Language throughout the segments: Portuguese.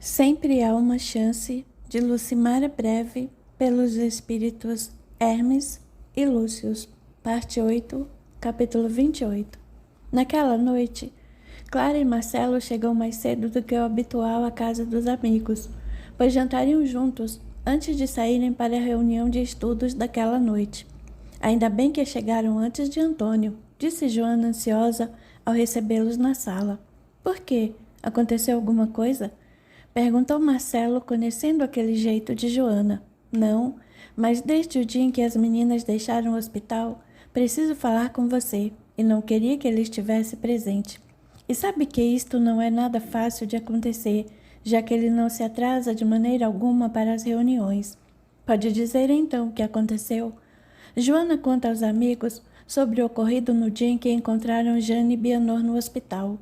Sempre há uma chance, de Lucimara Breve, pelos espíritos Hermes e Lúcius, parte 8, capítulo 28. Naquela noite, Clara e Marcelo chegam mais cedo do que o habitual à casa dos amigos, pois jantariam juntos antes de saírem para a reunião de estudos daquela noite. Ainda bem que chegaram antes de Antônio, disse Joana ansiosa ao recebê-los na sala. Por quê? Aconteceu alguma coisa? Perguntou Marcelo, conhecendo aquele jeito de Joana. Não, mas desde o dia em que as meninas deixaram o hospital, preciso falar com você, e não queria que ele estivesse presente. E sabe que isto não é nada fácil de acontecer, já que ele não se atrasa de maneira alguma para as reuniões. Pode dizer então o que aconteceu? Joana conta aos amigos sobre o ocorrido no dia em que encontraram Jane e Bianor no hospital.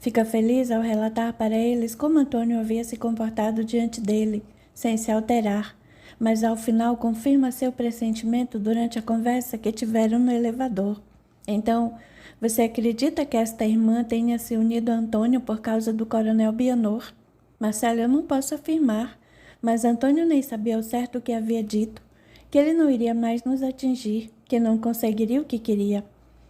Fica feliz ao relatar para eles como Antônio havia se comportado diante dele, sem se alterar, mas ao final confirma seu pressentimento durante a conversa que tiveram no elevador. Então, você acredita que esta irmã tenha se unido a Antônio por causa do coronel Bianor? Marcelo, eu não posso afirmar, mas Antônio nem sabia ao certo o que havia dito, que ele não iria mais nos atingir, que não conseguiria o que queria.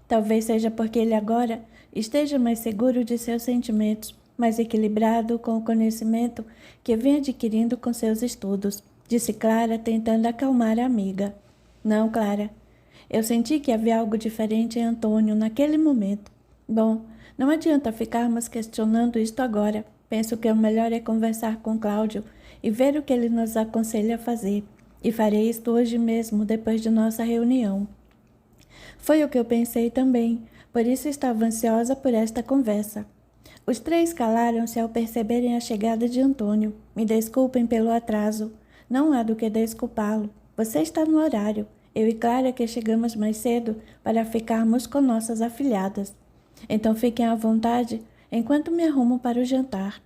Talvez seja porque ele agora esteja mais seguro de seus sentimentos, mais equilibrado com o conhecimento que vem adquirindo com seus estudos, disse Clara, tentando acalmar a amiga. Não, Clara. Eu senti que havia algo diferente em Antônio naquele momento. Bom, não adianta ficarmos questionando isto agora. Penso que o melhor é conversar com Cláudio e ver o que ele nos aconselha a fazer. E farei isto hoje mesmo, depois de nossa reunião. Foi o que eu pensei também, por isso estava ansiosa por esta conversa. Os três calaram-se ao perceberem a chegada de Antônio. Me desculpem pelo atraso. Não há do que desculpá-lo. Você está no horário. Eu e Clara que chegamos mais cedo para ficarmos com nossas afilhadas. Então fiquem à vontade enquanto me arrumo para o jantar.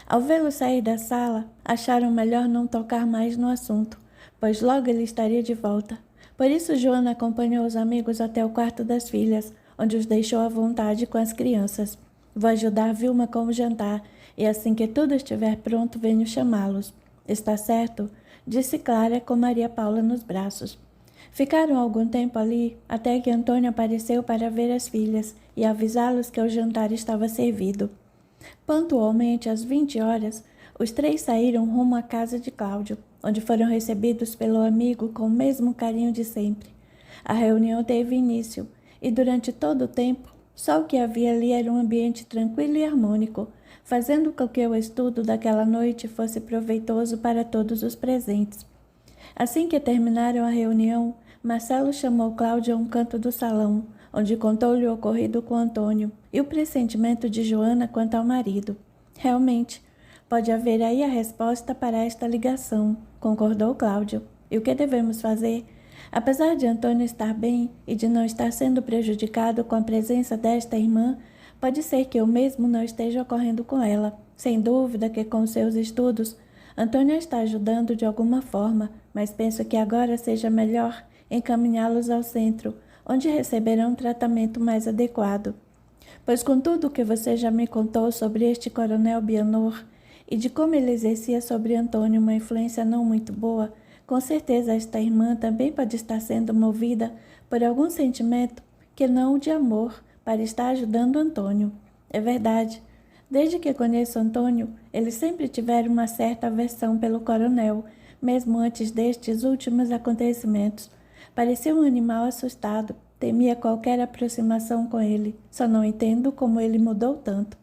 Ao vê-lo sair da sala, acharam melhor não tocar mais no assunto, pois logo ele estaria de volta. Por isso, Joana acompanhou os amigos até o quarto das filhas, onde os deixou à vontade com as crianças. Vou ajudar Vilma com o jantar, e assim que tudo estiver pronto, venho chamá-los. Está certo? Disse Clara com Maria Paula nos braços. Ficaram algum tempo ali, até que Antônio apareceu para ver as filhas e avisá-los que o jantar estava servido. Pontualmente às 20 horas, os três saíram rumo à casa de Cláudio, onde foram recebidos pelo amigo com o mesmo carinho de sempre. A reunião teve início, e durante todo o tempo, só o que havia ali era um ambiente tranquilo e harmônico, fazendo com que o estudo daquela noite fosse proveitoso para todos os presentes. Assim que terminaram a reunião, Marcelo chamou Cláudio a um canto do salão, onde contou-lhe o ocorrido com Antônio e o pressentimento de Joana quanto ao marido. Realmente, pode haver aí a resposta para esta ligação, concordou Cláudio. E o que devemos fazer? Apesar de Antônio estar bem e de não estar sendo prejudicado com a presença desta irmã, pode ser que o mesmo não esteja ocorrendo com ela. Sem dúvida que com seus estudos, Antônio está ajudando de alguma forma, mas penso que agora seja melhor encaminhá-los ao centro, onde receberão um tratamento mais adequado. Pois com tudo o que você já me contou sobre este coronel Bianor e de como ele exercia sobre Antônio uma influência não muito boa, com certeza esta irmã também pode estar sendo movida por algum sentimento que não o de amor para estar ajudando Antônio. É verdade. Desde que conheço Antônio, ele sempre tivera uma certa aversão pelo coronel, mesmo antes destes últimos acontecimentos. Parecia um animal assustado, temia qualquer aproximação com ele. Só não entendo como ele mudou tanto.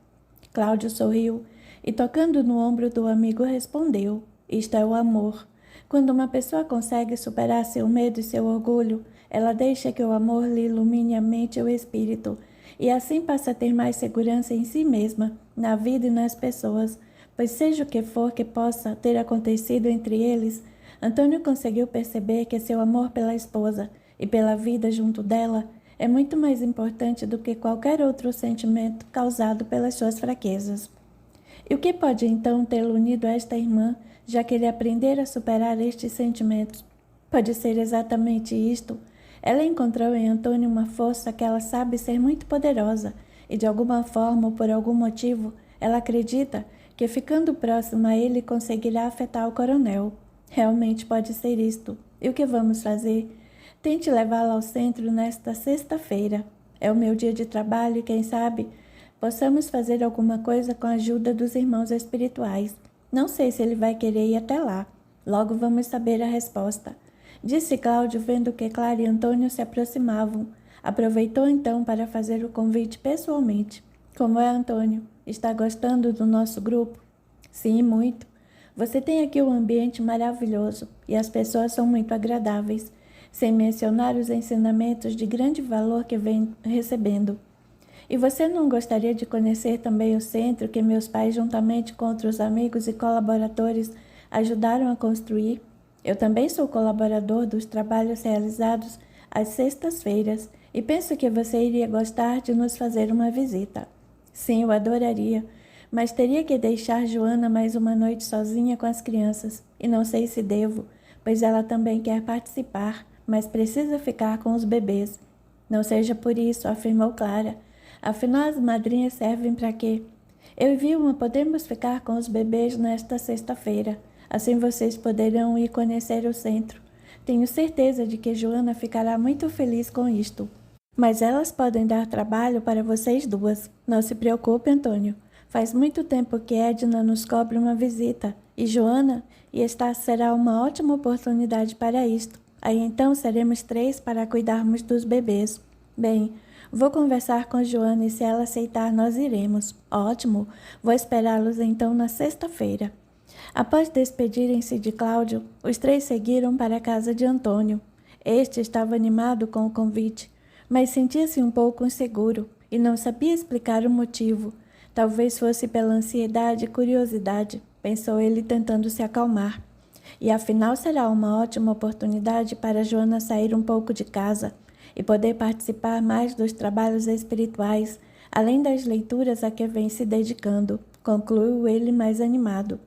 Cláudio sorriu e, tocando no ombro do amigo, respondeu: isto é o amor. Quando uma pessoa consegue superar seu medo e seu orgulho, ela deixa que o amor lhe ilumine a mente e o espírito, e assim passa a ter mais segurança em si mesma, na vida e nas pessoas, pois seja o que for que possa ter acontecido entre eles, Antônio conseguiu perceber que seu amor pela esposa e pela vida junto dela é muito mais importante do que qualquer outro sentimento causado pelas suas fraquezas. E o que pode então tê-lo unido a esta irmã, já que ele aprendera a superar estes sentimentos? Pode ser exatamente isto. Ela encontrou em Antônio uma força que ela sabe ser muito poderosa, e de alguma forma ou por algum motivo, ela acredita que ficando próximo a ele conseguirá afetar o coronel. Realmente pode ser isto. E o que vamos fazer? Tente levá-lo ao centro nesta sexta-feira. É o meu dia de trabalho e quem sabe possamos fazer alguma coisa com a ajuda dos irmãos espirituais. Não sei se ele vai querer ir até lá. Logo vamos saber a resposta. Disse Cláudio, vendo que Clara e Antônio se aproximavam. Aproveitou então para fazer o convite pessoalmente. Como é, Antônio? Está gostando do nosso grupo? Sim, muito. Você tem aqui um ambiente maravilhoso e as pessoas são muito agradáveis, sem mencionar os ensinamentos de grande valor que vem recebendo. E você não gostaria de conhecer também o centro que meus pais, juntamente com outros amigos e colaboradores, ajudaram a construir? Eu também sou colaborador dos trabalhos realizados às sextas-feiras e penso que você iria gostar de nos fazer uma visita. Sim, eu adoraria, mas teria que deixar Joana mais uma noite sozinha com as crianças, e não sei se devo, pois ela também quer participar, mas precisa ficar com os bebês. Não seja por isso, afirmou Clara. Afinal, as madrinhas servem para quê? Eu e Vilma podemos ficar com os bebês nesta sexta-feira. Assim vocês poderão ir conhecer o centro. Tenho certeza de que Joana ficará muito feliz com isto. Mas elas podem dar trabalho para vocês duas. Não se preocupe, Antônio. Faz muito tempo que Edna nos cobra uma visita. E Joana, e esta será uma ótima oportunidade para isto. Aí então seremos 3 para cuidarmos dos bebês. Bem, vou conversar com Joana e se ela aceitar nós iremos. Ótimo, vou esperá-los então na sexta-feira. Após despedirem-se de Cláudio, os 3 seguiram para a casa de Antônio. Este estava animado com o convite, mas sentia-se um pouco inseguro e não sabia explicar o motivo. Talvez fosse pela ansiedade e curiosidade, pensou ele tentando se acalmar. E afinal será uma ótima oportunidade para Joana sair um pouco de casa e poder participar mais dos trabalhos espirituais, além das leituras a que vem se dedicando, concluiu ele mais animado.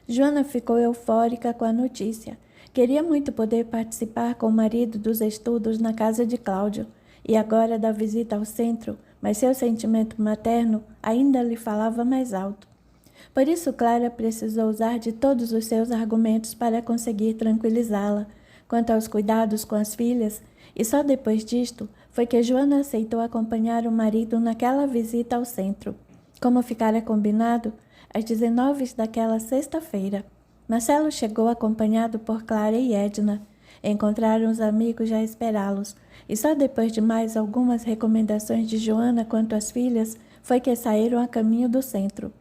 Joana ficou eufórica com a notícia. Queria muito poder participar com o marido dos estudos na casa de Cláudio e agora da visita ao centro, mas seu sentimento materno ainda lhe falava mais alto. Por isso Clara precisou usar de todos os seus argumentos para conseguir tranquilizá-la quanto aos cuidados com as filhas, e só depois disto foi que Joana aceitou acompanhar o marido naquela visita ao centro. Como ficara combinado, às 19 daquela sexta-feira, Marcelo chegou acompanhado por Clara e Edna. Encontraram os amigos já a esperá-los, e só depois de mais algumas recomendações de Joana quanto às filhas, foi que saíram a caminho do centro.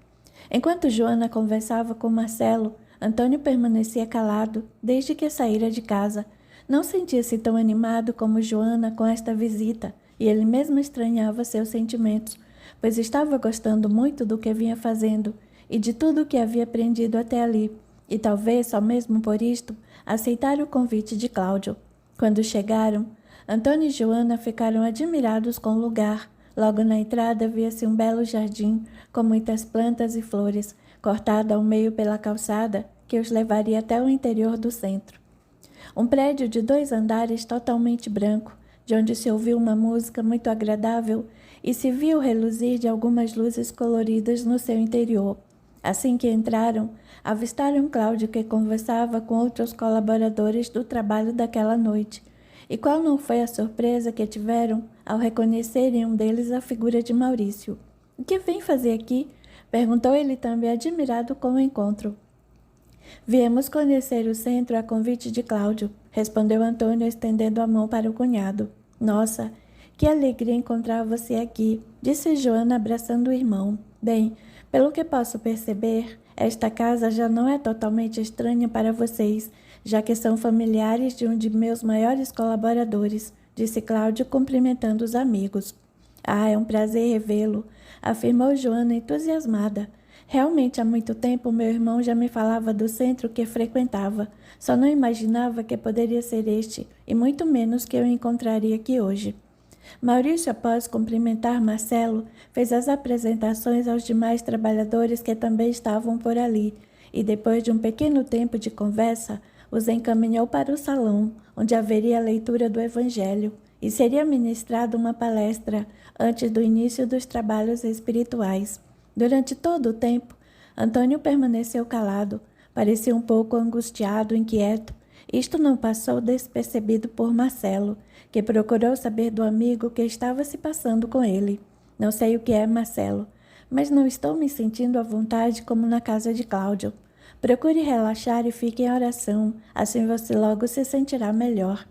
Enquanto Joana conversava com Marcelo, Antônio permanecia calado desde que saíra de casa. Não sentia-se tão animado como Joana com esta visita, e ele mesmo estranhava seus sentimentos, pois estava gostando muito do que vinha fazendo e de tudo o que havia aprendido até ali, e talvez, só mesmo por isto, aceitar o convite de Cláudio. Quando chegaram, Antônio e Joana ficaram admirados com o lugar. Logo na entrada via-se um belo jardim, com muitas plantas e flores, cortado ao meio pela calçada, que os levaria até o interior do centro. Um prédio de 2 andares totalmente branco, de onde se ouviu uma música muito agradável e se viu reluzir de algumas luzes coloridas no seu interior. Assim que entraram, avistaram Cláudio, que conversava com outros colaboradores do trabalho daquela noite. E qual não foi a surpresa que tiveram ao reconhecerem um deles a figura de Maurício. — O que vem fazer aqui? Perguntou ele também, admirado com o encontro. — Viemos conhecer o centro a convite de Cláudio, respondeu Antônio, estendendo a mão para o cunhado. — Nossa, que alegria encontrar você aqui, disse Joana, abraçando o irmão. Bem, pelo que posso perceber, esta casa já não é totalmente estranha para vocês, já que são familiares de um de meus maiores colaboradores, disse Cláudio, cumprimentando os amigos. Ah, é um prazer revê-lo, afirmou Joana, entusiasmada. Realmente há muito tempo meu irmão já me falava do centro que frequentava, só não imaginava que poderia ser este, e muito menos que eu encontraria aqui hoje. Maurício, após cumprimentar Marcelo, fez as apresentações aos demais trabalhadores que também estavam por ali, e depois de um pequeno tempo de conversa, os encaminhou para o salão, onde haveria a leitura do Evangelho, e seria ministrada uma palestra antes do início dos trabalhos espirituais. Durante todo o tempo, Antônio permaneceu calado, parecia um pouco angustiado, inquieto. Isto não passou despercebido por Marcelo, que procurou saber do amigo o que estava se passando com ele. Não sei o que é, Marcelo, mas não estou me sentindo à vontade como na casa de Cláudio. Procure relaxar e fique em oração, assim você logo se sentirá melhor.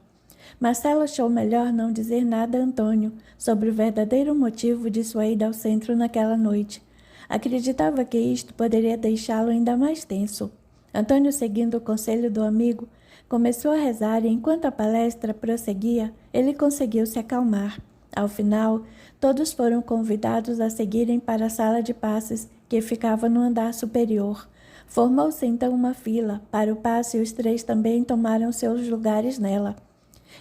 Marcelo achou melhor não dizer nada a Antônio sobre o verdadeiro motivo de sua ida ao centro naquela noite. Acreditava que isto poderia deixá-lo ainda mais tenso. Antônio, seguindo o conselho do amigo, começou a rezar e, enquanto a palestra prosseguia, ele conseguiu se acalmar. Ao final, todos foram convidados a seguirem para a sala de passes, que ficava no andar superior. Formou-se então uma fila para o passe e os três também tomaram seus lugares nela.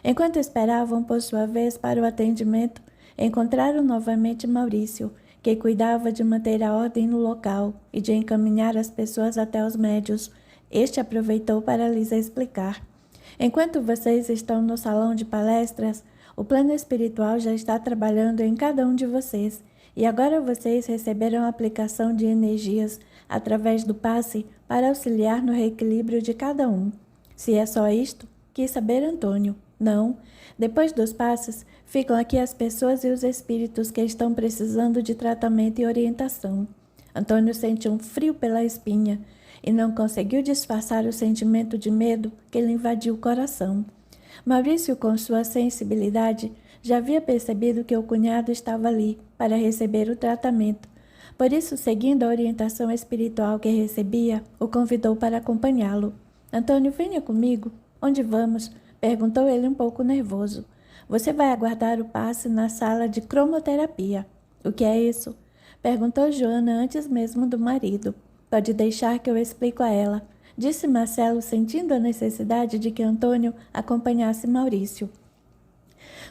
Enquanto esperavam por sua vez para o atendimento, encontraram novamente Maurício, que cuidava de manter a ordem no local e de encaminhar as pessoas até os médios. Este aproveitou para lhes explicar. Enquanto vocês estão no salão de palestras, o plano espiritual já está trabalhando em cada um de vocês, e agora vocês receberão a aplicação de energias através do passe para auxiliar no reequilíbrio de cada um. Se é só isto, quis saber Antônio. Não. Depois dos passes, ficam aqui as pessoas e os espíritos que estão precisando de tratamento e orientação. Antônio sentiu um frio pela espinha e não conseguiu disfarçar o sentimento de medo que lhe invadiu o coração. Maurício, com sua sensibilidade, já havia percebido que o cunhado estava ali para receber o tratamento. Por isso, seguindo a orientação espiritual que recebia, o convidou para acompanhá-lo. Antônio, venha comigo. Onde vamos? Perguntou ele um pouco nervoso. Você vai aguardar o passe na sala de cromoterapia. O que é isso? Perguntou Joana antes mesmo do marido. Pode deixar que eu explico a ela, disse Marcelo, sentindo a necessidade de que Antônio acompanhasse Maurício.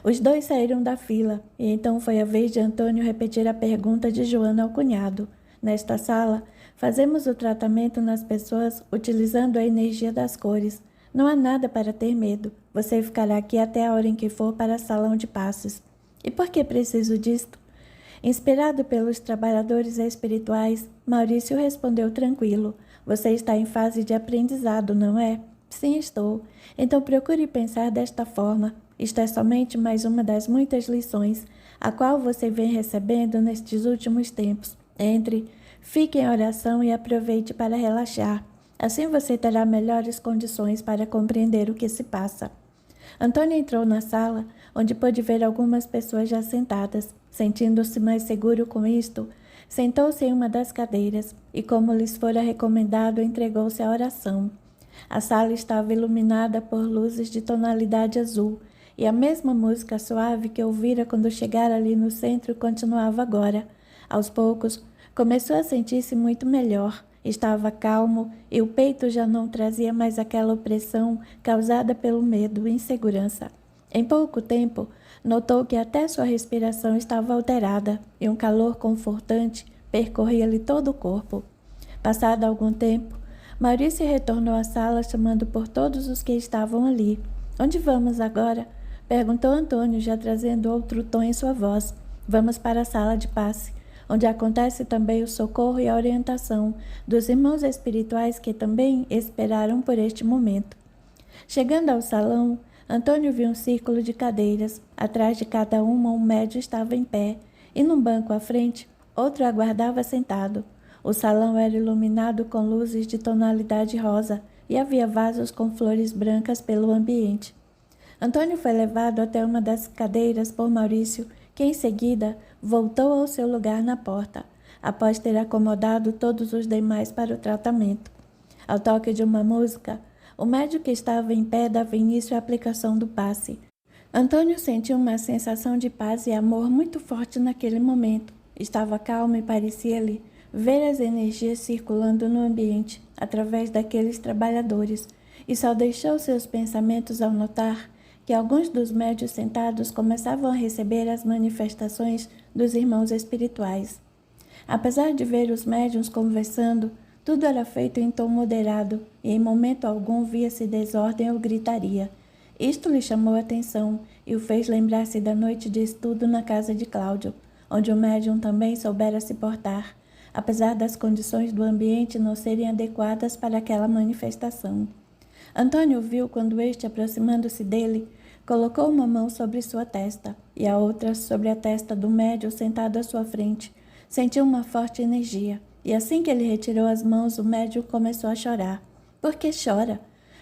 Os dois saíram da fila, e então foi a vez de Antônio repetir a pergunta de Joana ao cunhado. Nesta sala, fazemos o tratamento nas pessoas utilizando a energia das cores. Não há nada para ter medo. Você ficará aqui até a hora em que for para o salão de passes. E por que preciso disto? Inspirado pelos trabalhadores espirituais, Maurício respondeu tranquilo. Você está em fase de aprendizado, não é? Sim, estou. Então procure pensar desta forma. Isto é somente mais uma das muitas lições, a qual você vem recebendo nestes últimos tempos. Entre, fique em oração e aproveite para relaxar. Assim você terá melhores condições para compreender o que se passa. Antônio entrou na sala, onde pôde ver algumas pessoas já sentadas. Sentindo-se mais seguro com isto, sentou-se em uma das cadeiras e, como lhes fora recomendado, entregou-se à oração. A sala estava iluminada por luzes de tonalidade azul, e a mesma música suave que ouvira quando chegara ali no centro continuava agora. Aos poucos, começou a sentir-se muito melhor. Estava calmo e o peito já não trazia mais aquela opressão causada pelo medo e insegurança. Em pouco tempo, notou que até sua respiração estava alterada e um calor confortante percorria-lhe todo o corpo. Passado algum tempo, Maurício retornou à sala chamando por todos os que estavam ali. Onde vamos agora? Perguntou Antônio, já trazendo outro tom em sua voz. Vamos para a sala de passe, onde acontece também o socorro e a orientação dos irmãos espirituais que também esperaram por este momento. Chegando ao salão, Antônio viu um círculo de cadeiras. Atrás de cada uma, um médium estava em pé, e num banco à frente, outro aguardava sentado. O salão era iluminado com luzes de tonalidade rosa e havia vasos com flores brancas pelo ambiente. Antônio foi levado até uma das cadeiras por Maurício, que em seguida voltou ao seu lugar na porta, após ter acomodado todos os demais para o tratamento. Ao toque de uma música, o médium que estava em pé dava início à aplicação do passe. Antônio sentiu uma sensação de paz e amor muito forte naquele momento. Estava calmo e parecia-lhe ver as energias circulando no ambiente através daqueles trabalhadores, e só deixou seus pensamentos ao notar que alguns dos médiuns sentados começavam a receber as manifestações dos irmãos espirituais. Apesar de ver os médiuns conversando, tudo era feito em tom moderado e em momento algum via-se desordem ou gritaria. Isto lhe chamou a atenção e o fez lembrar-se da noite de estudo na casa de Cláudio, onde o médium também soubera se portar. apesar das condições do ambiente não serem adequadas para aquela manifestação. Antônio viu quando este, aproximando-se dele, colocou uma mão sobre sua testa e a outra sobre a testa do médium sentado à sua frente. Sentiu uma forte energia e assim que ele retirou as mãos, o médium começou a chorar. — Por que chora?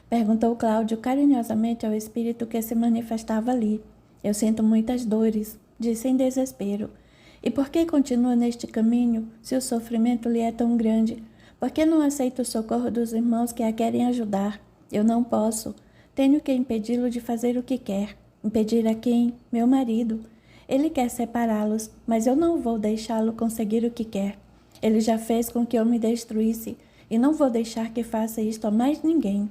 Perguntou Cláudio carinhosamente ao espírito que se manifestava ali. — Eu sinto muitas dores, disse em desespero. — E por que continua neste caminho, se o sofrimento lhe é tão grande? Por que não aceita o socorro dos irmãos que a querem ajudar? Eu não posso. Tenho que impedi-lo de fazer o que quer. Impedir a quem? Meu marido. Ele quer separá-los, mas eu não vou deixá-lo conseguir o que quer. Ele já fez com que eu me destruísse, e não vou deixar que faça isto a mais ninguém.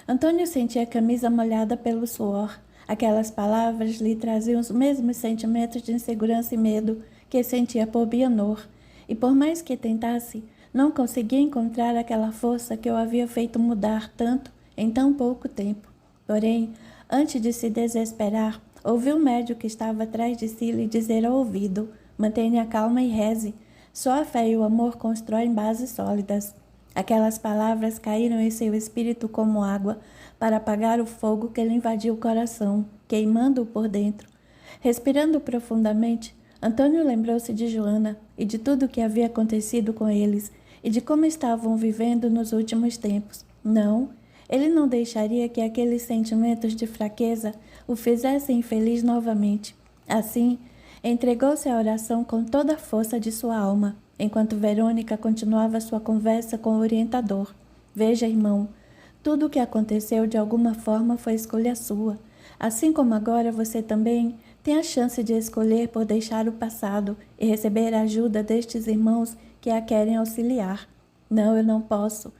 Antônio sentia a camisa molhada pelo suor. Aquelas palavras lhe traziam os mesmos sentimentos de insegurança e medo que sentia por Bianor, e por mais que tentasse, não conseguia encontrar aquela força que o havia feito mudar tanto em tão pouco tempo. Porém, antes de se desesperar, ouviu o médium que estava atrás de si lhe dizer ao ouvido: mantenha calma e reze. Só a fé e o amor constroem bases sólidas. Aquelas palavras caíram em seu espírito como água para apagar o fogo que lhe invadiu o coração, queimando-o por dentro. Respirando profundamente, Antônio lembrou-se de Joana e de tudo o que havia acontecido com eles e de como estavam vivendo nos últimos tempos. Não, ele não deixaria que aqueles sentimentos de fraqueza o fizessem infeliz novamente. Assim, entregou-se à oração com toda a força de sua alma, enquanto Verônica continuava sua conversa com o orientador. Veja, irmão, tudo o que aconteceu de alguma forma foi escolha sua. Assim como agora você também tem a chance de escolher por deixar o passado e receber a ajuda destes irmãos que a querem auxiliar. Não, eu não posso.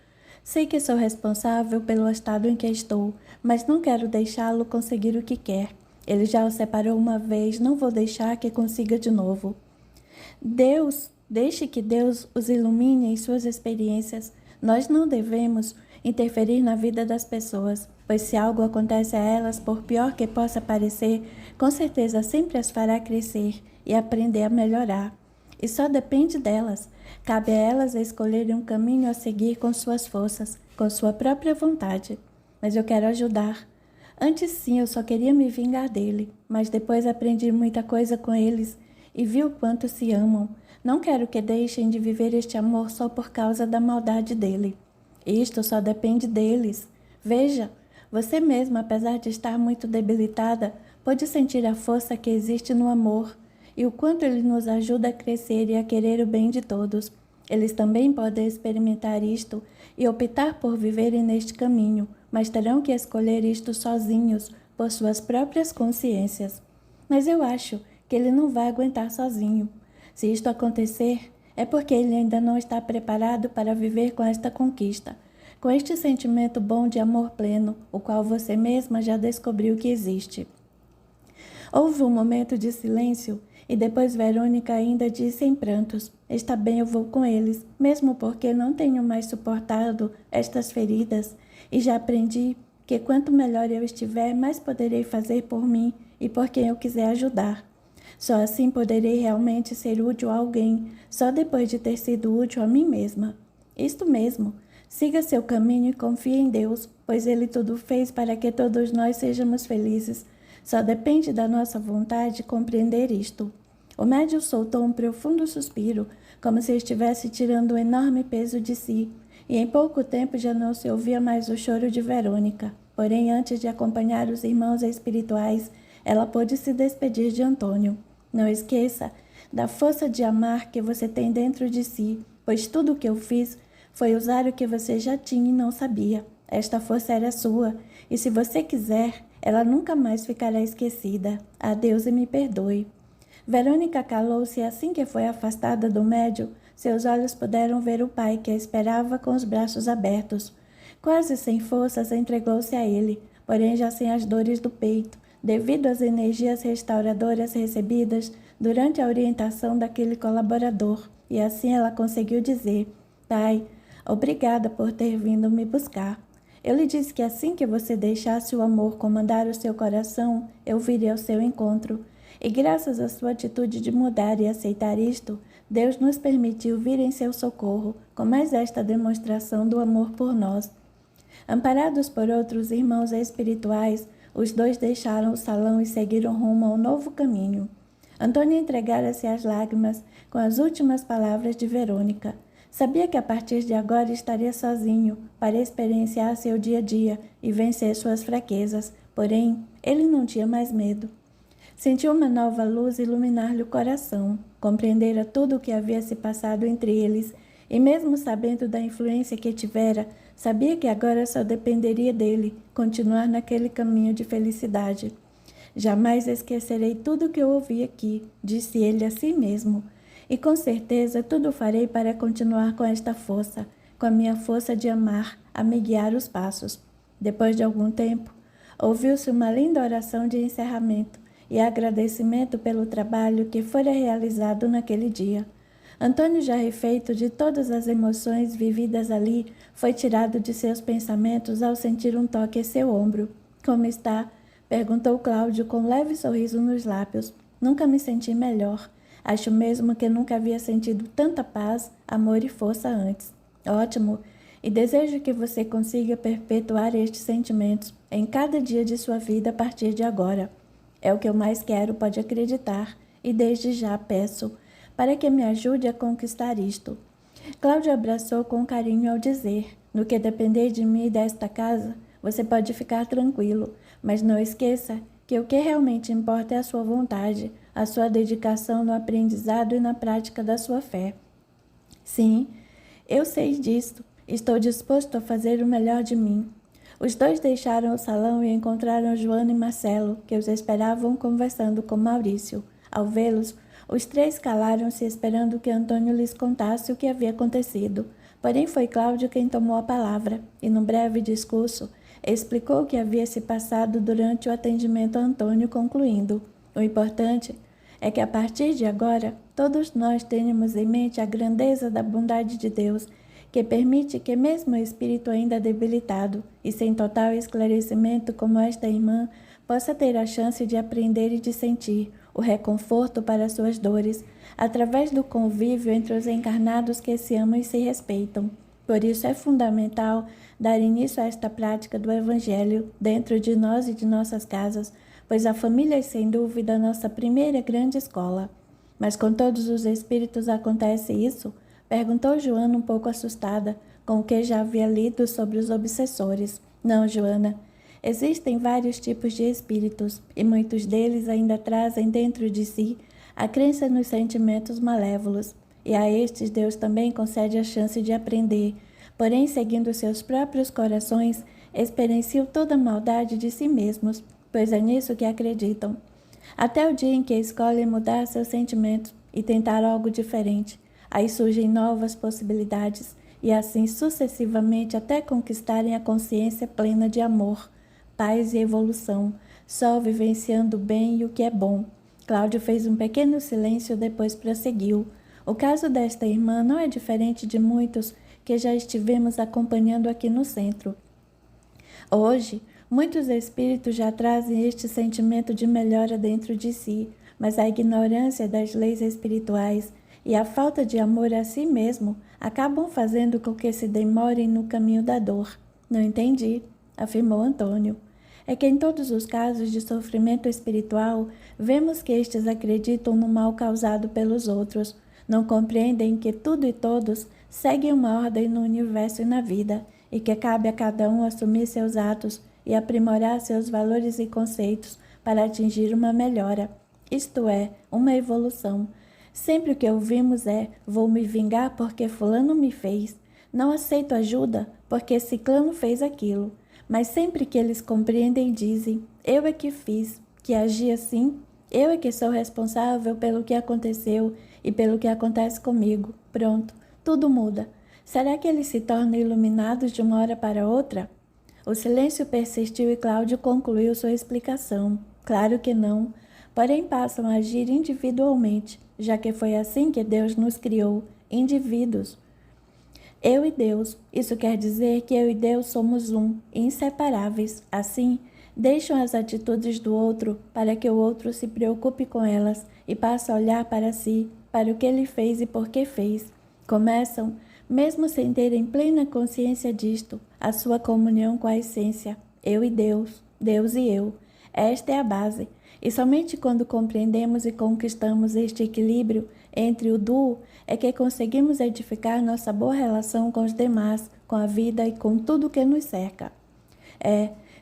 Sei que sou responsável pelo estado em que estou, mas não quero deixá-lo conseguir o que quer. Ele já o separou uma vez, não vou deixar que consiga de novo. Deixe que Deus os ilumine em suas experiências. Nós não devemos interferir na vida das pessoas, pois se algo acontece a elas, por pior que possa parecer, com certeza sempre as fará crescer e aprender a melhorar. E só depende delas. Cabe a elas escolherem um caminho a seguir com suas forças, com sua própria vontade. Mas eu quero ajudar. Antes sim, eu só queria me vingar dele, mas depois aprendi muita coisa com eles e vi o quanto se amam. Não quero que deixem de viver este amor só por causa da maldade dele. Isto só depende deles. Veja, você mesma, apesar de estar muito debilitada, pode sentir a força que existe no amor e o quanto ele nos ajuda a crescer e a querer o bem de todos. Eles também podem experimentar isto e optar por viverem neste caminho, mas terão que escolher isto sozinhos, por suas próprias consciências. Mas eu acho que ele não vai aguentar sozinho. Se isto acontecer, é porque ele ainda não está preparado para viver com esta conquista, com este sentimento bom de amor pleno, o qual você mesma já descobriu que existe. Houve um momento de silêncio e depois Verônica ainda disse em prantos: está bem, eu vou com eles, mesmo porque não tenho mais suportado estas feridas e já aprendi que quanto melhor eu estiver, mais poderei fazer por mim e por quem eu quiser ajudar. Só assim poderei realmente ser útil a alguém, só depois de ter sido útil a mim mesma. Isto mesmo, siga seu caminho e confie em Deus, pois Ele tudo fez para que todos nós sejamos felizes. Só depende da nossa vontade compreender isto. O médium soltou um profundo suspiro, como se estivesse tirando um enorme peso de si, e em pouco tempo já não se ouvia mais o choro de Verônica. Porém, antes de acompanhar os irmãos espirituais, ela pôde se despedir de Antônio. Não esqueça da força de amar que você tem dentro de si, pois tudo o que eu fiz foi usar o que você já tinha e não sabia. Esta força era sua, e se você quiser, ela nunca mais ficará esquecida. Adeus e me perdoe. Verônica calou-se e assim que foi afastada do médium, seus olhos puderam ver o pai que a esperava com os braços abertos. Quase sem forças, entregou-se a ele, porém já sem as dores do peito, devido às energias restauradoras recebidas durante a orientação daquele colaborador. E assim ela conseguiu dizer: pai, obrigada por ter vindo me buscar. Eu lhe disse que assim que você deixasse o amor comandar o seu coração, eu viria ao seu encontro. E graças à sua atitude de mudar e aceitar isto, Deus nos permitiu vir em seu socorro com mais esta demonstração do amor por nós. Amparados por outros irmãos espirituais, os dois deixaram o salão e seguiram rumo ao novo caminho. Antônio entregara-se às lágrimas com as últimas palavras de Verônica. Sabia que a partir de agora estaria sozinho para experienciar seu dia a dia e vencer suas fraquezas, porém, ele não tinha mais medo. Sentiu uma nova luz iluminar-lhe o coração, compreendera tudo o que havia se passado entre eles e, mesmo sabendo da influência que tivera, sabia que agora só dependeria dele continuar naquele caminho de felicidade. Jamais esquecerei tudo o que eu ouvi aqui, disse ele a si mesmo, e com certeza tudo farei para continuar com esta força, com a minha força de amar, a me guiar os passos. Depois de algum tempo, ouviu-se uma linda oração de encerramento e agradecimento pelo trabalho que fora realizado naquele dia. Antônio, já refeito de todas as emoções vividas ali, foi tirado de seus pensamentos ao sentir um toque em seu ombro. Como está? Perguntou Cláudio com um leve sorriso nos lábios. Nunca me senti melhor. Acho mesmo que nunca havia sentido tanta paz, amor e força antes. Ótimo! E desejo que você consiga perpetuar estes sentimentos em cada dia de sua vida a partir de agora. É o que eu mais quero, pode acreditar, e desde já peço, para que me ajude a conquistar isto. Cláudio abraçou com carinho ao dizer, no que depender de mim e desta casa, você pode ficar tranquilo, mas não esqueça que o que realmente importa é a sua vontade, a sua dedicação no aprendizado e na prática da sua fé. Sim, eu sei disso, estou disposto a fazer o melhor de mim. Os dois deixaram o salão e encontraram Joana e Marcelo, que os esperavam conversando com Maurício. Ao vê-los, os três calaram-se esperando que Antônio lhes contasse o que havia acontecido. Porém foi Cláudio quem tomou a palavra, e num breve discurso, explicou o que havia se passado durante o atendimento a Antônio, concluindo: o importante é que a partir de agora, todos nós tenhamos em mente a grandeza da bondade de Deus, que permite que mesmo o espírito ainda debilitado e sem total esclarecimento como esta irmã, possa ter a chance de aprender e de sentir o reconforto para suas dores, através do convívio entre os encarnados que se amam e se respeitam. Por isso é fundamental dar início a esta prática do Evangelho dentro de nós e de nossas casas, pois a família é sem dúvida a nossa primeira grande escola. Mas com todos os espíritos acontece isso? Perguntou Joana um pouco assustada com o que já havia lido sobre os obsessores. Não, Joana. Existem vários tipos de espíritos e muitos deles ainda trazem dentro de si a crença nos sentimentos malévolos. E a estes Deus também concede a chance de aprender, porém, seguindo seus próprios corações, experienciam toda a maldade de si mesmos, pois é nisso que acreditam. Até o dia em que escolhem mudar seus sentimentos e tentar algo diferente. Aí surgem novas possibilidades e assim sucessivamente até conquistarem a consciência plena de amor, paz e evolução, só vivenciando o bem e o que é bom. Cláudio fez um pequeno silêncio, depois prosseguiu. O caso desta irmã não é diferente de muitos que já estivemos acompanhando aqui no centro. Hoje, muitos espíritos já trazem este sentimento de melhora dentro de si, mas a ignorância das leis espirituais e a falta de amor a si mesmo acabam fazendo com que se demorem no caminho da dor. Não entendi, afirmou Antônio. É que em todos os casos de sofrimento espiritual, vemos que estes acreditam no mal causado pelos outros, não compreendem que tudo e todos seguem uma ordem no universo e na vida, e que cabe a cada um assumir seus atos e aprimorar seus valores e conceitos para atingir uma melhora, isto é, uma evolução. Sempre o que ouvimos é: vou me vingar porque fulano me fez. Não aceito ajuda porque ciclano fez aquilo. Mas sempre que eles compreendem dizem: eu é que fiz, que agi assim, eu é que sou responsável pelo que aconteceu e pelo que acontece comigo. Pronto, tudo muda. Será que eles se tornam iluminados de uma hora para outra? O silêncio persistiu e Cláudio concluiu sua explicação. Claro que não. Porém passam a agir individualmente, já que foi assim que Deus nos criou, indivíduos. Eu e Deus, isso quer dizer que eu e Deus somos um, inseparáveis. Assim, deixam as atitudes do outro para que o outro se preocupe com elas e passe a olhar para si, para o que ele fez e por que fez. Começam, mesmo sem terem plena consciência disto, a sua comunhão com a essência, eu e Deus, Deus e eu. Esta é a base, e somente quando compreendemos e conquistamos este equilíbrio entre o duo é que conseguimos edificar nossa boa relação com os demais, com a vida e com tudo que nos cerca.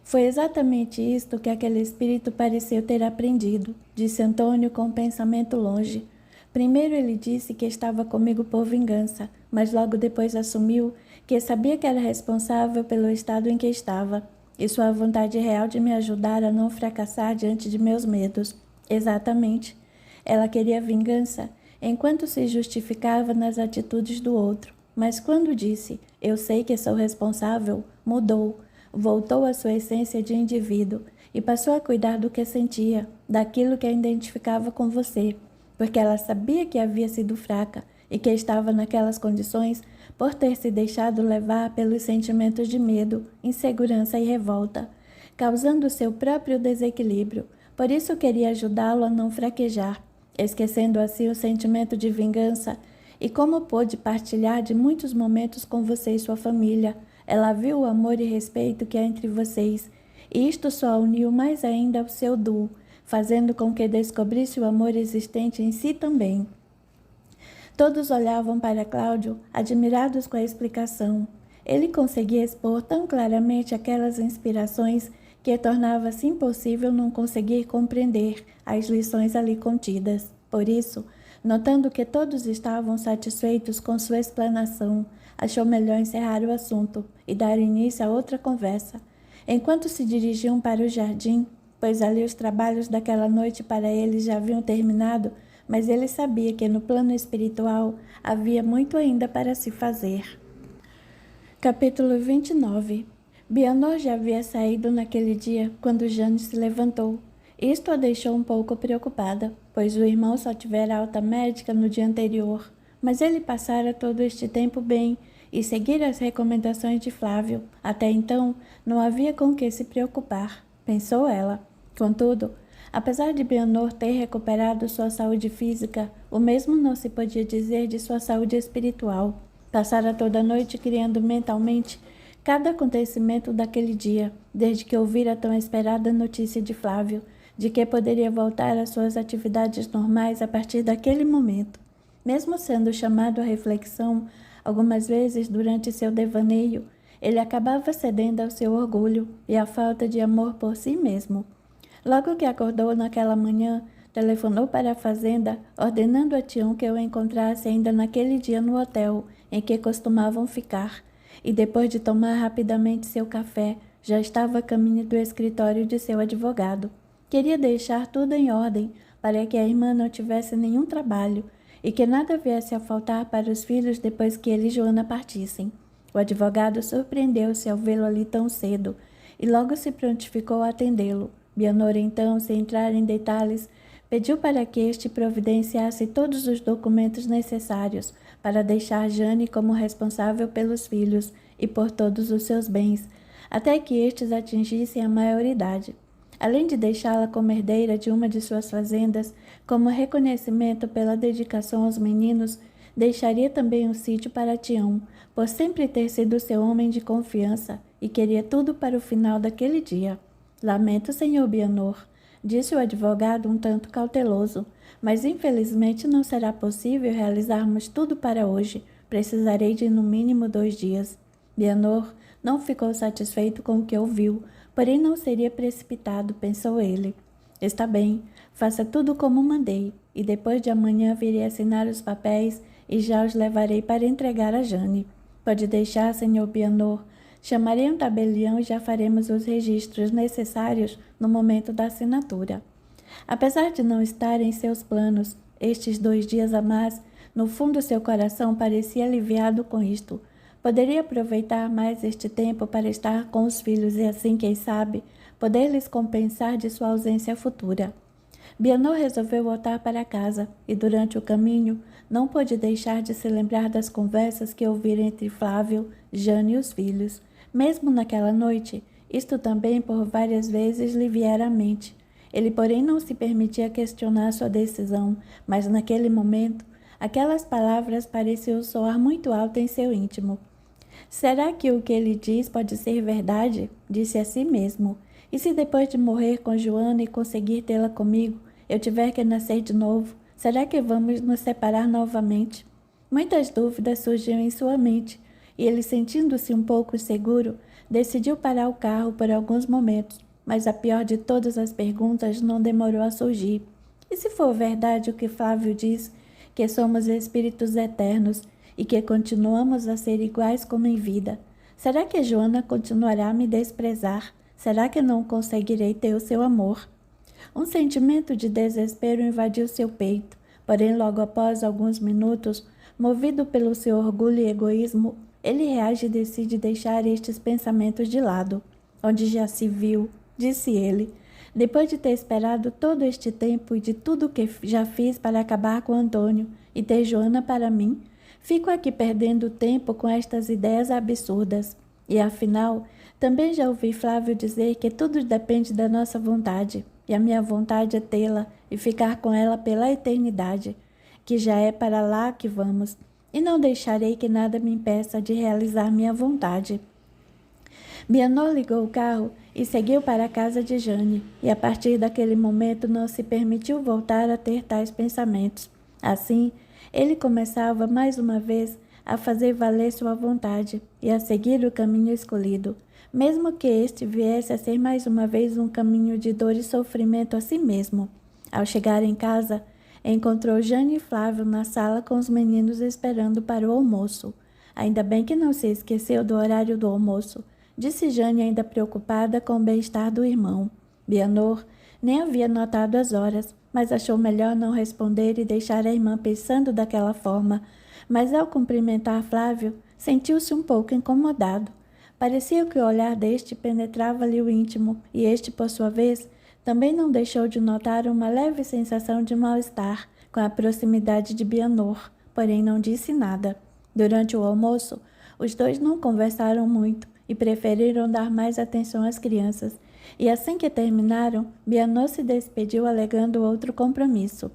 Foi exatamente isto que aquele espírito pareceu ter aprendido, disse Antônio com o pensamento longe. Primeiro ele disse que estava comigo por vingança, mas logo depois assumiu que sabia que era responsável pelo estado em que estava e sua vontade real de me ajudar a não fracassar diante de meus medos. Exatamente. Ela queria vingança enquanto se justificava nas atitudes do outro, mas quando disse, eu sei que sou responsável, mudou, voltou à sua essência de indivíduo e passou a cuidar do que sentia, daquilo que a identificava com você, porque ela sabia que havia sido fraca e que estava naquelas condições por ter se deixado levar pelos sentimentos de medo, insegurança e revolta, causando seu próprio desequilíbrio. Por isso queria ajudá-lo a não fraquejar, esquecendo assim o sentimento de vingança, e como pôde partilhar de muitos momentos com você e sua família, ela viu o amor e respeito que há entre vocês, e isto só uniu mais ainda o seu duo, fazendo com que descobrisse o amor existente em si também. Todos olhavam para Cláudio, admirados com a explicação. Ele conseguia expor tão claramente aquelas inspirações que tornava-se impossível não conseguir compreender as lições ali contidas. Por isso, notando que todos estavam satisfeitos com sua explanação, achou melhor encerrar o assunto e dar início a outra conversa. Enquanto se dirigiam para o jardim, pois ali os trabalhos daquela noite para eles já haviam terminado, mas ele sabia que no plano espiritual havia muito ainda para se fazer. Capítulo 29. Bianor já havia saído naquele dia quando Jane se levantou. Isto a deixou um pouco preocupada, pois o irmão só tivera alta médica no dia anterior, mas ele passara todo este tempo bem e seguira as recomendações de Flávio. Até então, não havia com que se preocupar, pensou ela. Contudo, apesar de Bianor ter recuperado sua saúde física, o mesmo não se podia dizer de sua saúde espiritual. Passara toda a noite criando mentalmente cada acontecimento daquele dia, desde que ouvira a tão esperada notícia de Flávio, de que poderia voltar às suas atividades normais a partir daquele momento. Mesmo sendo chamado à reflexão algumas vezes durante seu devaneio, ele acabava cedendo ao seu orgulho e à falta de amor por si mesmo. Logo que acordou naquela manhã, telefonou para a fazenda, ordenando a Tião que o encontrasse ainda naquele dia no hotel em que costumavam ficar, e depois de tomar rapidamente seu café, já estava a caminho do escritório de seu advogado. Queria deixar tudo em ordem para que a irmã não tivesse nenhum trabalho e que nada viesse a faltar para os filhos depois que ele e Joana partissem. O advogado surpreendeu-se ao vê-lo ali tão cedo e logo se prontificou a atendê-lo. Bianor, então, sem entrar em detalhes, pediu para que este providenciasse todos os documentos necessários para deixar Jane como responsável pelos filhos e por todos os seus bens, até que estes atingissem a maioridade. Além de deixá-la como herdeira de uma de suas fazendas, como reconhecimento pela dedicação aos meninos, deixaria também um sítio para Tião, por sempre ter sido seu homem de confiança, e queria tudo para o final daquele dia. Lamento, senhor Bianor, disse o advogado um tanto cauteloso, mas infelizmente não será possível realizarmos tudo para hoje. Precisarei de no mínimo 2 dias. Bianor não ficou satisfeito com o que ouviu, porém não seria precipitado, pensou ele. Está bem, faça tudo como mandei, e depois de amanhã virei assinar os papéis e já os levarei para entregar a Jane. Pode deixar, senhor Bianor. Chamarei um tabelião e já faremos os registros necessários no momento da assinatura. Apesar de não estar em seus planos estes 2 dias a mais, no fundo seu coração parecia aliviado com isto. Poderia aproveitar mais este tempo para estar com os filhos e assim, quem sabe, poder lhes compensar de sua ausência futura. Bianor resolveu voltar para casa e, durante o caminho, não pôde deixar de se lembrar das conversas que ouvira entre Flávio, Jane e os filhos. Mesmo naquela noite, isto também por várias vezes lhe viera à mente. Ele, porém, não se permitia questionar sua decisão, mas naquele momento Aquelas palavras pareciam soar muito alto em seu íntimo. Será que o que ele diz pode ser verdade? Disse a si mesmo. E se depois de morrer com Joana e conseguir tê-la comigo, eu tiver que nascer de novo, será que vamos nos separar novamente? Muitas dúvidas surgiam em sua mente, e ele, sentindo-se um pouco inseguro, decidiu parar o carro por alguns momentos, mas a pior de todas as perguntas não demorou a surgir. E se for verdade o que Flávio diz, que somos espíritos eternos e que continuamos a ser iguais como em vida, será que Joana continuará a me desprezar? Será que não conseguirei ter o seu amor? Um sentimento de desespero invadiu seu peito, porém logo após alguns minutos, movido pelo seu orgulho e egoísmo, ele reage e decide deixar estes pensamentos de lado. Onde já se viu, disse ele, depois de ter esperado todo este tempo e de tudo que já fiz para acabar com Antônio e ter Joana para mim, fico aqui perdendo tempo com estas ideias absurdas. E afinal, também já ouvi Flávio dizer que tudo depende da nossa vontade, e a minha vontade é tê-la e ficar com ela pela eternidade, que já é para lá que vamos, e não deixarei que nada me impeça de realizar minha vontade. Bianor ligou o carro e seguiu para a casa de Jane, e a partir daquele momento não se permitiu voltar a ter tais pensamentos. Assim, ele começava mais uma vez a fazer valer sua vontade e a seguir o caminho escolhido, mesmo que este viesse a ser mais uma vez um caminho de dor e sofrimento a si mesmo. Ao chegar em casa, encontrou Jane e Flávio na sala com os meninos esperando para o almoço. Ainda bem que não se esqueceu do horário do almoço, disse Jane, ainda preocupada com o bem-estar do irmão. Bianor nem havia notado as horas, mas achou melhor não responder e deixar a irmã pensando daquela forma. Mas ao cumprimentar Flávio, sentiu-se um pouco incomodado. Parecia que o olhar deste penetrava-lhe o íntimo, e este, por sua vez, também não deixou de notar uma leve sensação de mal-estar com a proximidade de Bianor, porém não disse nada. Durante o almoço, os dois não conversaram muito e preferiram dar mais atenção às crianças, e assim que terminaram, Bianor se despediu alegando outro compromisso.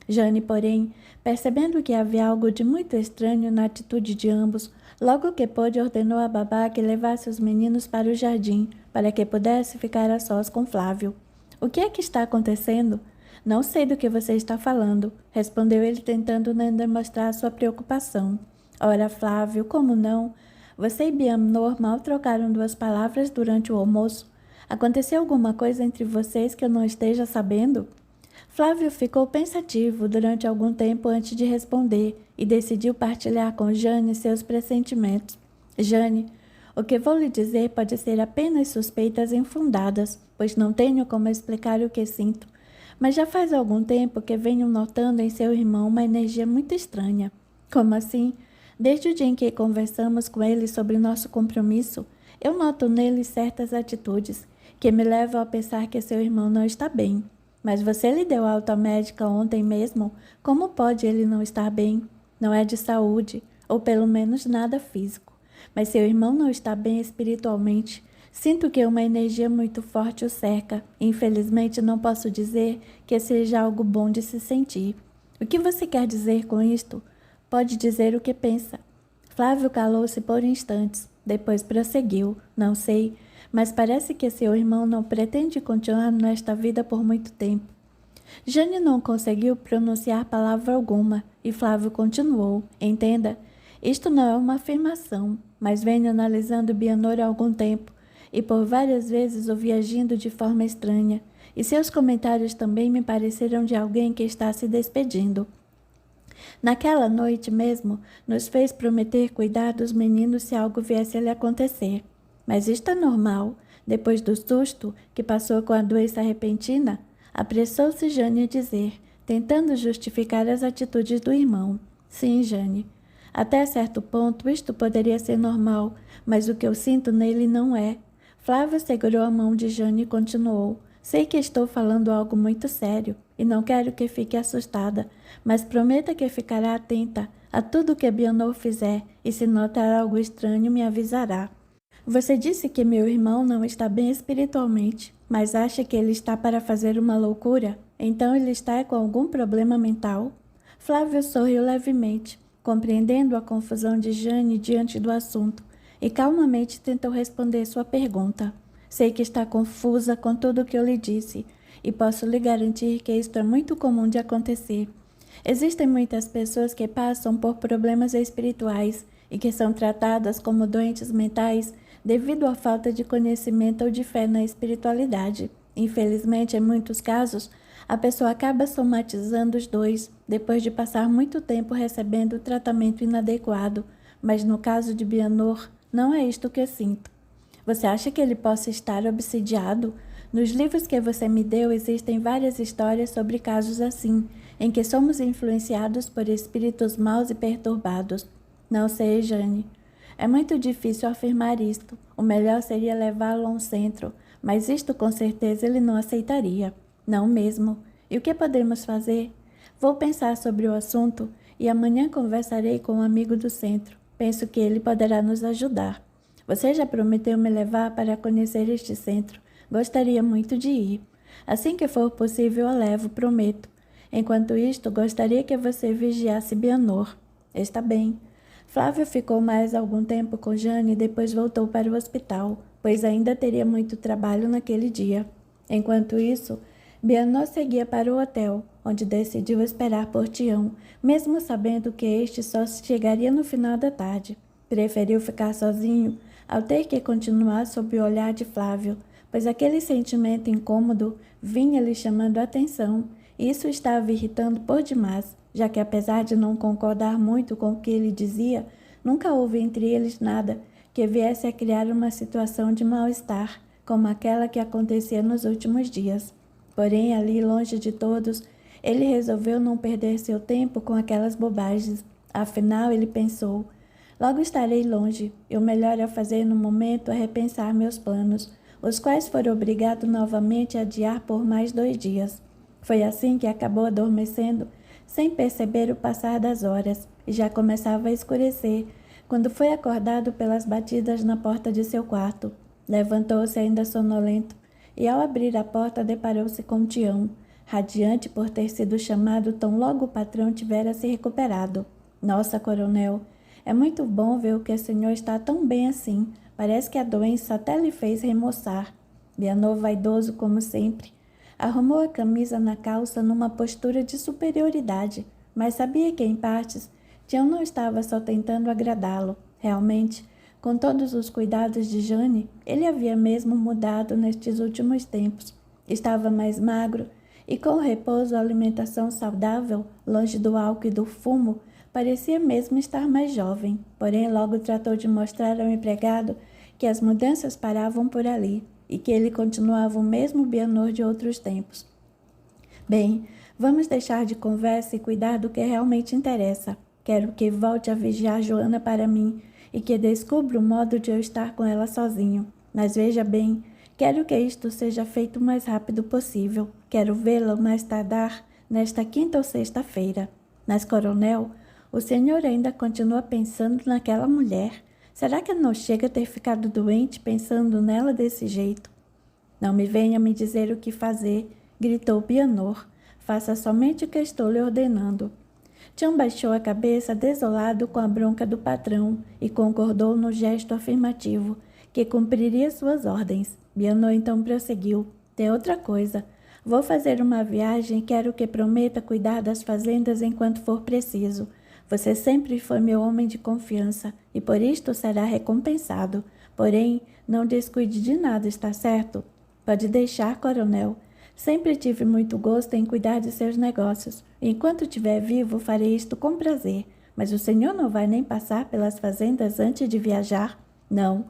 Jane, porém, percebendo que havia algo de muito estranho na atitude de ambos, logo que pôde, ordenou a babá que levasse os meninos para o jardim, para que pudesse ficar a sós com Flávio. — O que é que está acontecendo? — Não sei do que você está falando, respondeu ele, tentando não demonstrar sua preocupação. — Ora, Flávio, como não? Você e Bianor mal trocaram 2 palavras durante o almoço. Aconteceu alguma coisa entre vocês que eu não esteja sabendo? Flávio ficou pensativo durante algum tempo antes de responder e decidiu partilhar com Jane seus pressentimentos. — Jane, o que vou lhe dizer pode ser apenas suspeitas infundadas, pois não tenho como explicar o que sinto. Mas já faz algum tempo que venho notando em seu irmão uma energia muito estranha. — Como assim? Desde o dia em que conversamos com ele sobre nosso compromisso, eu noto nele certas atitudes que me levam a pensar que seu irmão não está bem. Mas você lhe deu alta à médica ontem mesmo? Como pode ele não estar bem? Não é de saúde, ou pelo menos nada físico. Mas seu irmão não está bem espiritualmente. Sinto que uma energia muito forte o cerca. Infelizmente não posso dizer que seja algo bom de se sentir. O que você quer dizer com isto? Pode dizer o que pensa. Flávio calou-se por instantes. Depois prosseguiu. Não sei, mas parece que seu irmão não pretende continuar nesta vida por muito tempo. Jane não conseguiu pronunciar palavra alguma, e Flávio continuou. Entenda, isto não é uma afirmação, mas venho analisando Bianor há algum tempo, e por várias vezes o vi agindo de forma estranha, e seus comentários também me pareceram de alguém que está se despedindo. Naquela noite mesmo, nos fez prometer cuidar dos meninos se algo viesse a lhe acontecer. Mas isto é normal. Depois do susto que passou com a doença repentina, apressou-se Jane a dizer, tentando justificar as atitudes do irmão. Sim, Jane. Até certo ponto isto poderia ser normal, mas o que eu sinto nele não é. Flávio segurou a mão de Jane e continuou. Sei que estou falando algo muito sério e não quero que fique assustada, mas prometa que ficará atenta a tudo que Bianor fizer e se notar algo estranho me avisará. Você disse que meu irmão não está bem espiritualmente, mas acha que ele está para fazer uma loucura? Então ele está com algum problema mental? Flávio sorriu levemente, compreendendo a confusão de Jane diante do assunto, e calmamente tentou responder sua pergunta. Sei que está confusa com tudo o que eu lhe disse, e posso lhe garantir que isto é muito comum de acontecer. Existem muitas pessoas que passam por problemas espirituais e que são tratadas como doentes mentais devido à falta de conhecimento ou de fé na espiritualidade. Infelizmente, em muitos casos, a pessoa acaba somatizando os dois depois de passar muito tempo recebendo tratamento inadequado, mas no caso de Bianor, não é isto que eu sinto. Você acha que ele possa estar obsidiado? Nos livros que você me deu existem várias histórias sobre casos assim, em que somos influenciados por espíritos maus e perturbados. Não sei, Jane. É muito difícil afirmar isto. O melhor seria levá-lo a um centro, mas isto com certeza ele não aceitaria. Não mesmo. E o que podemos fazer? Vou pensar sobre o assunto e amanhã conversarei com um amigo do centro. Penso que ele poderá nos ajudar. Você já prometeu me levar para conhecer este centro. Gostaria muito de ir. Assim que for possível, eu levo, prometo. Enquanto isto, gostaria que você vigiasse Bianor. Está bem. Flávio ficou mais algum tempo com Jane e depois voltou para o hospital, pois ainda teria muito trabalho naquele dia. Enquanto isso, Bianor seguia para o hotel, onde decidiu esperar por Tião, mesmo sabendo que este só chegaria no final da tarde. Preferiu ficar sozinho, ao ter que continuar sob o olhar de Flávio, pois aquele sentimento incômodo vinha lhe chamando a atenção, e isso estava irritando por demais, já que apesar de não concordar muito com o que ele dizia, nunca houve entre eles nada que viesse a criar uma situação de mal-estar, como aquela que acontecia nos últimos dias. Porém, ali, longe de todos, ele resolveu não perder seu tempo com aquelas bobagens. Afinal, ele pensou, logo estarei longe, e o melhor a fazer no momento é repensar meus planos, os quais foram obrigado novamente a adiar por mais 2 dias. Foi assim que acabou adormecendo, sem perceber o passar das horas, e já começava a escurecer, quando foi acordado pelas batidas na porta de seu quarto. Levantou-se ainda sonolento, e ao abrir a porta deparou-se com Tião, radiante por ter sido chamado tão logo o patrão tivera se recuperado. Nossa, coronel, é muito bom ver que o senhor está tão bem assim. Parece que a doença até lhe fez remoçar. Bianor, vaidoso como sempre, arrumou a camisa na calça numa postura de superioridade, mas sabia que, em partes, Tião não estava só tentando agradá-lo. Realmente, com todos os cuidados de Jane, ele havia mesmo mudado nestes últimos tempos. Estava mais magro e, com o repouso e a alimentação saudável, longe do álcool e do fumo, parecia mesmo estar mais jovem. Porém, logo tratou de mostrar ao empregado que as mudanças paravam por ali e que ele continuava o mesmo Bianor de outros tempos. Bem, vamos deixar de conversa e cuidar do que realmente interessa. Quero que volte a vigiar Joana para mim e que descubra o modo de eu estar com ela sozinho. Mas veja bem, quero que isto seja feito o mais rápido possível. Quero vê-la mais tardar nesta quinta ou sexta-feira. Mas, coronel, o senhor ainda continua pensando naquela mulher. Será que não chega a ter ficado doente pensando nela desse jeito? Não me venha me dizer o que fazer, gritou Bianor. Faça somente o que estou lhe ordenando. Tião baixou a cabeça desolado com a bronca do patrão e concordou no gesto afirmativo, que cumpriria suas ordens. Bianor então prosseguiu. Tem outra coisa. Vou fazer uma viagem e quero que prometa cuidar das fazendas enquanto for preciso. Você sempre foi meu homem de confiança e por isto será recompensado. Porém, não descuide de nada, está certo? Pode deixar, coronel. Sempre tive muito gosto em cuidar de seus negócios. Enquanto estiver vivo, farei isto com prazer. Mas o senhor não vai nem passar pelas fazendas antes de viajar? Não.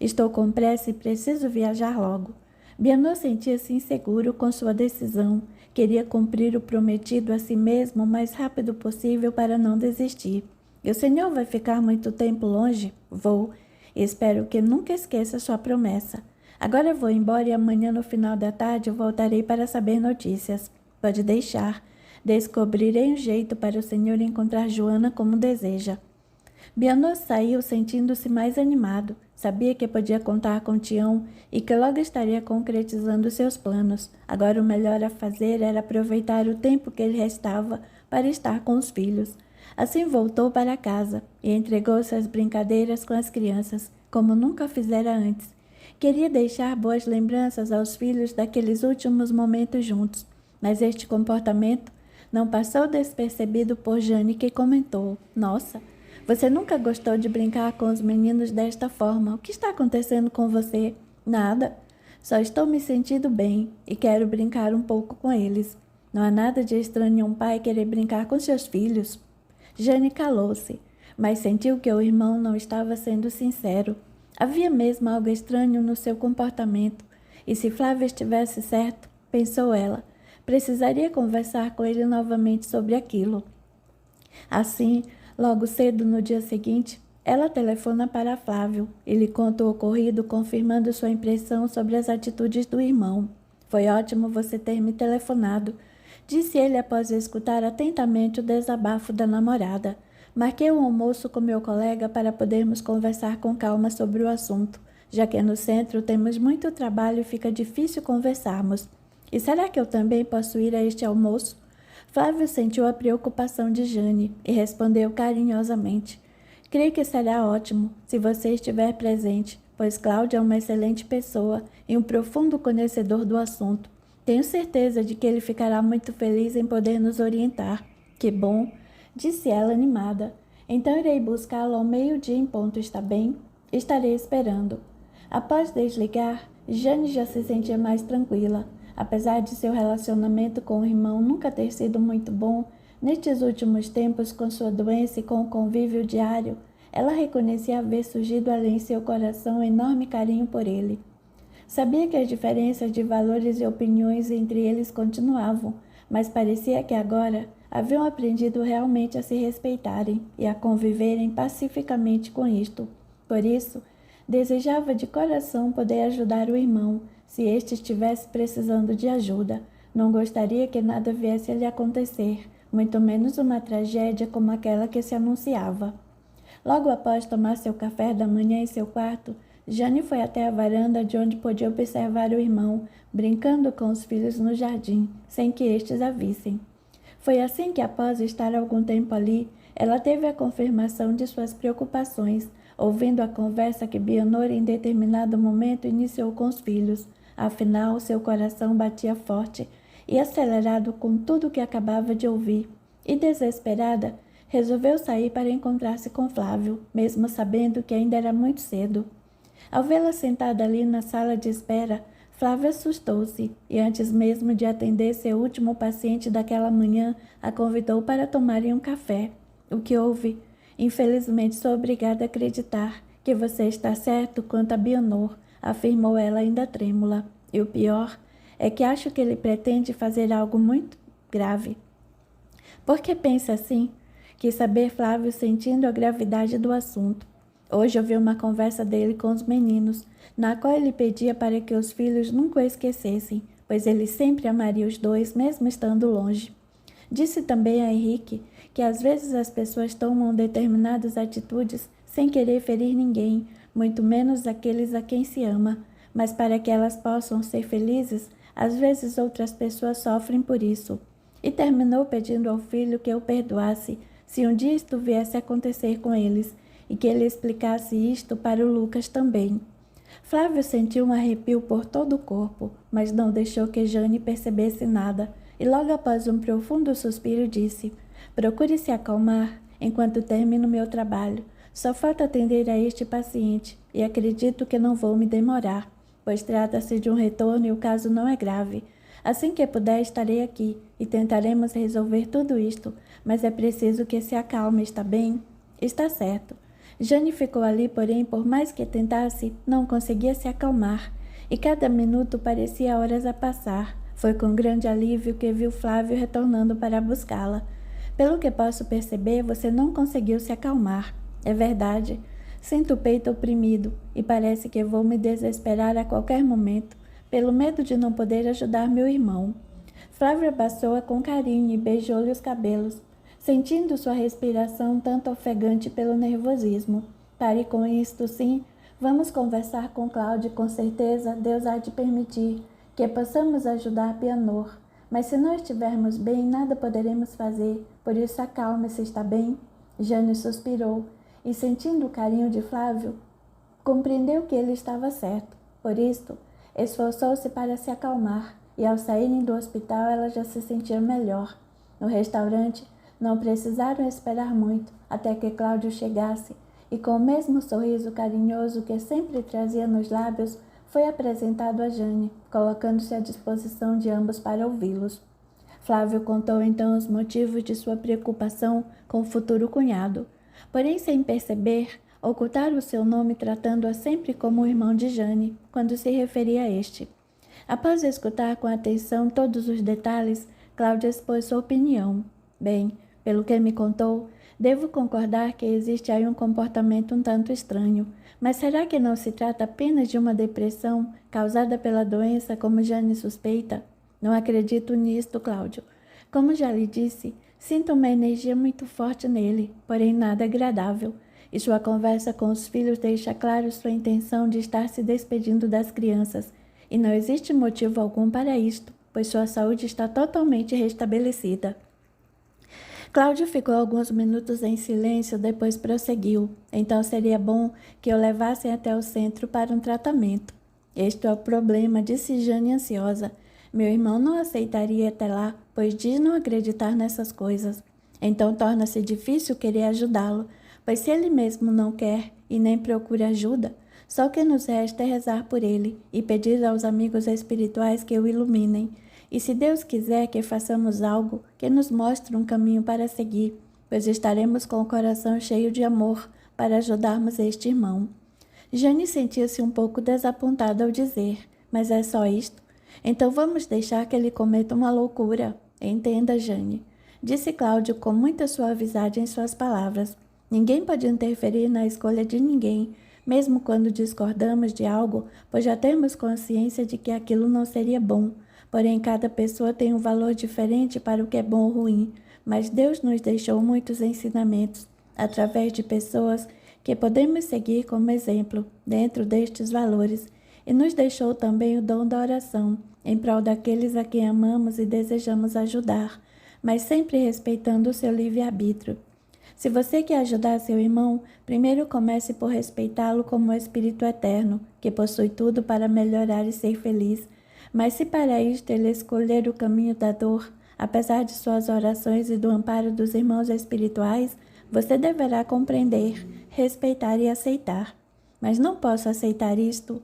Estou com pressa e preciso viajar logo. Bianor sentia-se inseguro com sua decisão. Queria cumprir o prometido a si mesmo o mais rápido possível para não desistir. E o senhor vai ficar muito tempo longe? Vou. Espero que nunca esqueça sua promessa. Agora vou embora e amanhã no final da tarde eu voltarei para saber notícias. Pode deixar. Descobrirei um jeito para o senhor encontrar Joana como deseja. Bianor saiu sentindo-se mais animado. Sabia que podia contar com Tião e que logo estaria concretizando seus planos. Agora o melhor a fazer era aproveitar o tempo que lhe restava para estar com os filhos. Assim voltou para casa e entregou-se às brincadeiras com as crianças, como nunca fizera antes. Queria deixar boas lembranças aos filhos daqueles últimos momentos juntos, mas este comportamento não passou despercebido por Jane, que comentou: Nossa, você nunca gostou de brincar com os meninos desta forma. O que está acontecendo com você? Nada. Só estou me sentindo bem e quero brincar um pouco com eles. Não há nada de estranho um pai querer brincar com seus filhos. Jane calou-se, mas sentiu que o irmão não estava sendo sincero. Havia mesmo algo estranho no seu comportamento, e se Flávio estivesse certo, pensou ela, precisaria conversar com ele novamente sobre aquilo. Assim, logo cedo no dia seguinte, ela telefona para Flávio e lhe conta o ocorrido, confirmando sua impressão sobre as atitudes do irmão. Foi ótimo você ter me telefonado, disse ele após escutar atentamente o desabafo da namorada. Marquei um almoço com meu colega para podermos conversar com calma sobre o assunto, já que no centro temos muito trabalho e fica difícil conversarmos. E será que eu também posso ir a este almoço? Flávio sentiu a preocupação de Jane e respondeu carinhosamente: Creio que será ótimo se você estiver presente, pois Cláudio é uma excelente pessoa e um profundo conhecedor do assunto. Tenho certeza de que ele ficará muito feliz em poder nos orientar. Que bom, disse ela animada. Então irei buscá-lo ao meio-dia em ponto, está bem? Estarei esperando. Após desligar, Jane já se sentia mais tranquila. Apesar de seu relacionamento com o irmão nunca ter sido muito bom, nestes últimos tempos, com sua doença e com o convívio diário, ela reconhecia haver surgido ali em seu coração um enorme carinho por ele. Sabia que as diferenças de valores e opiniões entre eles continuavam, mas parecia que agora haviam aprendido realmente a se respeitarem e a conviverem pacificamente com isto. Por isso, desejava de coração poder ajudar o irmão, se este estivesse precisando de ajuda. Não gostaria que nada viesse a lhe acontecer, muito menos uma tragédia como aquela que se anunciava. Logo após tomar seu café da manhã em seu quarto, Jane foi até a varanda, de onde podia observar o irmão brincando com os filhos no jardim, sem que estes a vissem. Foi assim que, após estar algum tempo ali, ela teve a confirmação de suas preocupações, ouvindo a conversa que Bianor em determinado momento iniciou com os filhos. Afinal, seu coração batia forte e acelerado com tudo o que acabava de ouvir, e desesperada, resolveu sair para encontrar-se com Flávio, mesmo sabendo que ainda era muito cedo. Ao vê-la sentada ali na sala de espera, Flávio assustou-se e, antes mesmo de atender seu último paciente daquela manhã, a convidou para tomarem um café. O que houve? Infelizmente, sou obrigada a acreditar que você está certo quanto a Bianor, afirmou ela ainda trêmula. E o pior é que acho que ele pretende fazer algo muito grave. Por que pensa assim? Quis saber Flávio, sentindo a gravidade do assunto. Hoje ouvi uma conversa dele com os meninos, na qual ele pedia para que os filhos nunca o esquecessem, pois ele sempre amaria os dois, mesmo estando longe. Disse também a Henrique que às vezes as pessoas tomam determinadas atitudes sem querer ferir ninguém, muito menos aqueles a quem se ama, mas para que elas possam ser felizes, às vezes outras pessoas sofrem por isso. E terminou pedindo ao filho que o perdoasse se um dia isto viesse a acontecer com eles, e que ele explicasse isto para o Lucas também. Flávio sentiu um arrepio por todo o corpo, mas não deixou que Jane percebesse nada, e logo após um profundo suspiro disse: Procure se acalmar enquanto termino meu trabalho. Só falta atender a este paciente, e acredito que não vou me demorar, pois trata-se de um retorno e o caso não é grave. Assim que puder, estarei aqui, e tentaremos resolver tudo isto, mas é preciso que se acalme, está bem? Está certo. Jane ficou ali, porém, por mais que tentasse, não conseguia se acalmar, e cada minuto parecia horas a passar. Foi com grande alívio que viu Flávio retornando para buscá-la. Pelo que posso perceber, você não conseguiu se acalmar. É verdade. Sinto o peito oprimido, e parece que vou me desesperar a qualquer momento, pelo medo de não poder ajudar meu irmão. Flávio abraçou-a com carinho e beijou-lhe os cabelos, sentindo sua respiração tanto ofegante pelo nervosismo. Pare com isto, sim. Vamos conversar com Cláudio, com certeza Deus há de permitir que possamos ajudar Bianor. Mas se não estivermos bem, nada poderemos fazer. Por isso acalme-se, está bem? Jane suspirou e, sentindo o carinho de Flávio, compreendeu que ele estava certo. Por isto, esforçou-se para se acalmar e, ao saírem do hospital, ela já se sentia melhor. No restaurante, não precisaram esperar muito até que Cláudio chegasse e, com o mesmo sorriso carinhoso que sempre trazia nos lábios, foi apresentado a Jane, colocando-se à disposição de ambos para ouvi-los. Flávio contou então os motivos de sua preocupação com o futuro cunhado, porém, sem perceber, ocultara o seu nome tratando-a sempre como o irmão de Jane, quando se referia a este. Após escutar com atenção todos os detalhes, Cláudia expôs sua opinião. Bem, pelo que me contou, devo concordar que existe aí um comportamento um tanto estranho, mas será que não se trata apenas de uma depressão causada pela doença, como Jane suspeita? Não acredito nisto, Cláudio. Como já lhe disse, sinto uma energia muito forte nele, porém nada agradável. E sua conversa com os filhos deixa claro sua intenção de estar se despedindo das crianças. E não existe motivo algum para isto, pois sua saúde está totalmente restabelecida. Cláudio ficou alguns minutos em silêncio, depois prosseguiu. Então seria bom que o levassem até o centro para um tratamento. Este é o problema, disse Jane ansiosa. Meu irmão não aceitaria até lá, pois diz não acreditar nessas coisas. Então torna-se difícil querer ajudá-lo, pois se ele mesmo não quer e nem procura ajuda, só o que nos resta é rezar por ele e pedir aos amigos espirituais que o iluminem. E se Deus quiser que façamos algo, que nos mostre um caminho para seguir, pois estaremos com o coração cheio de amor para ajudarmos este irmão. Jane sentia-se um pouco desapontada ao dizer, mas é só isto? Então vamos deixar que ele cometa uma loucura. Entenda, Jane, disse Cláudio com muita suavidade em suas palavras. Ninguém pode interferir na escolha de ninguém, mesmo quando discordamos de algo, pois já temos consciência de que aquilo não seria bom. Porém, cada pessoa tem um valor diferente para o que é bom ou ruim, mas Deus nos deixou muitos ensinamentos, através de pessoas que podemos seguir como exemplo dentro destes valores, e nos deixou também o dom da oração, em prol daqueles a quem amamos e desejamos ajudar, mas sempre respeitando o seu livre-arbítrio. Se você quer ajudar seu irmão, primeiro comece por respeitá-lo como o Espírito Eterno, que possui tudo para melhorar e ser feliz. Mas se para isto ele escolher o caminho da dor, apesar de suas orações e do amparo dos irmãos espirituais, você deverá compreender, respeitar e aceitar. Mas não posso aceitar isto.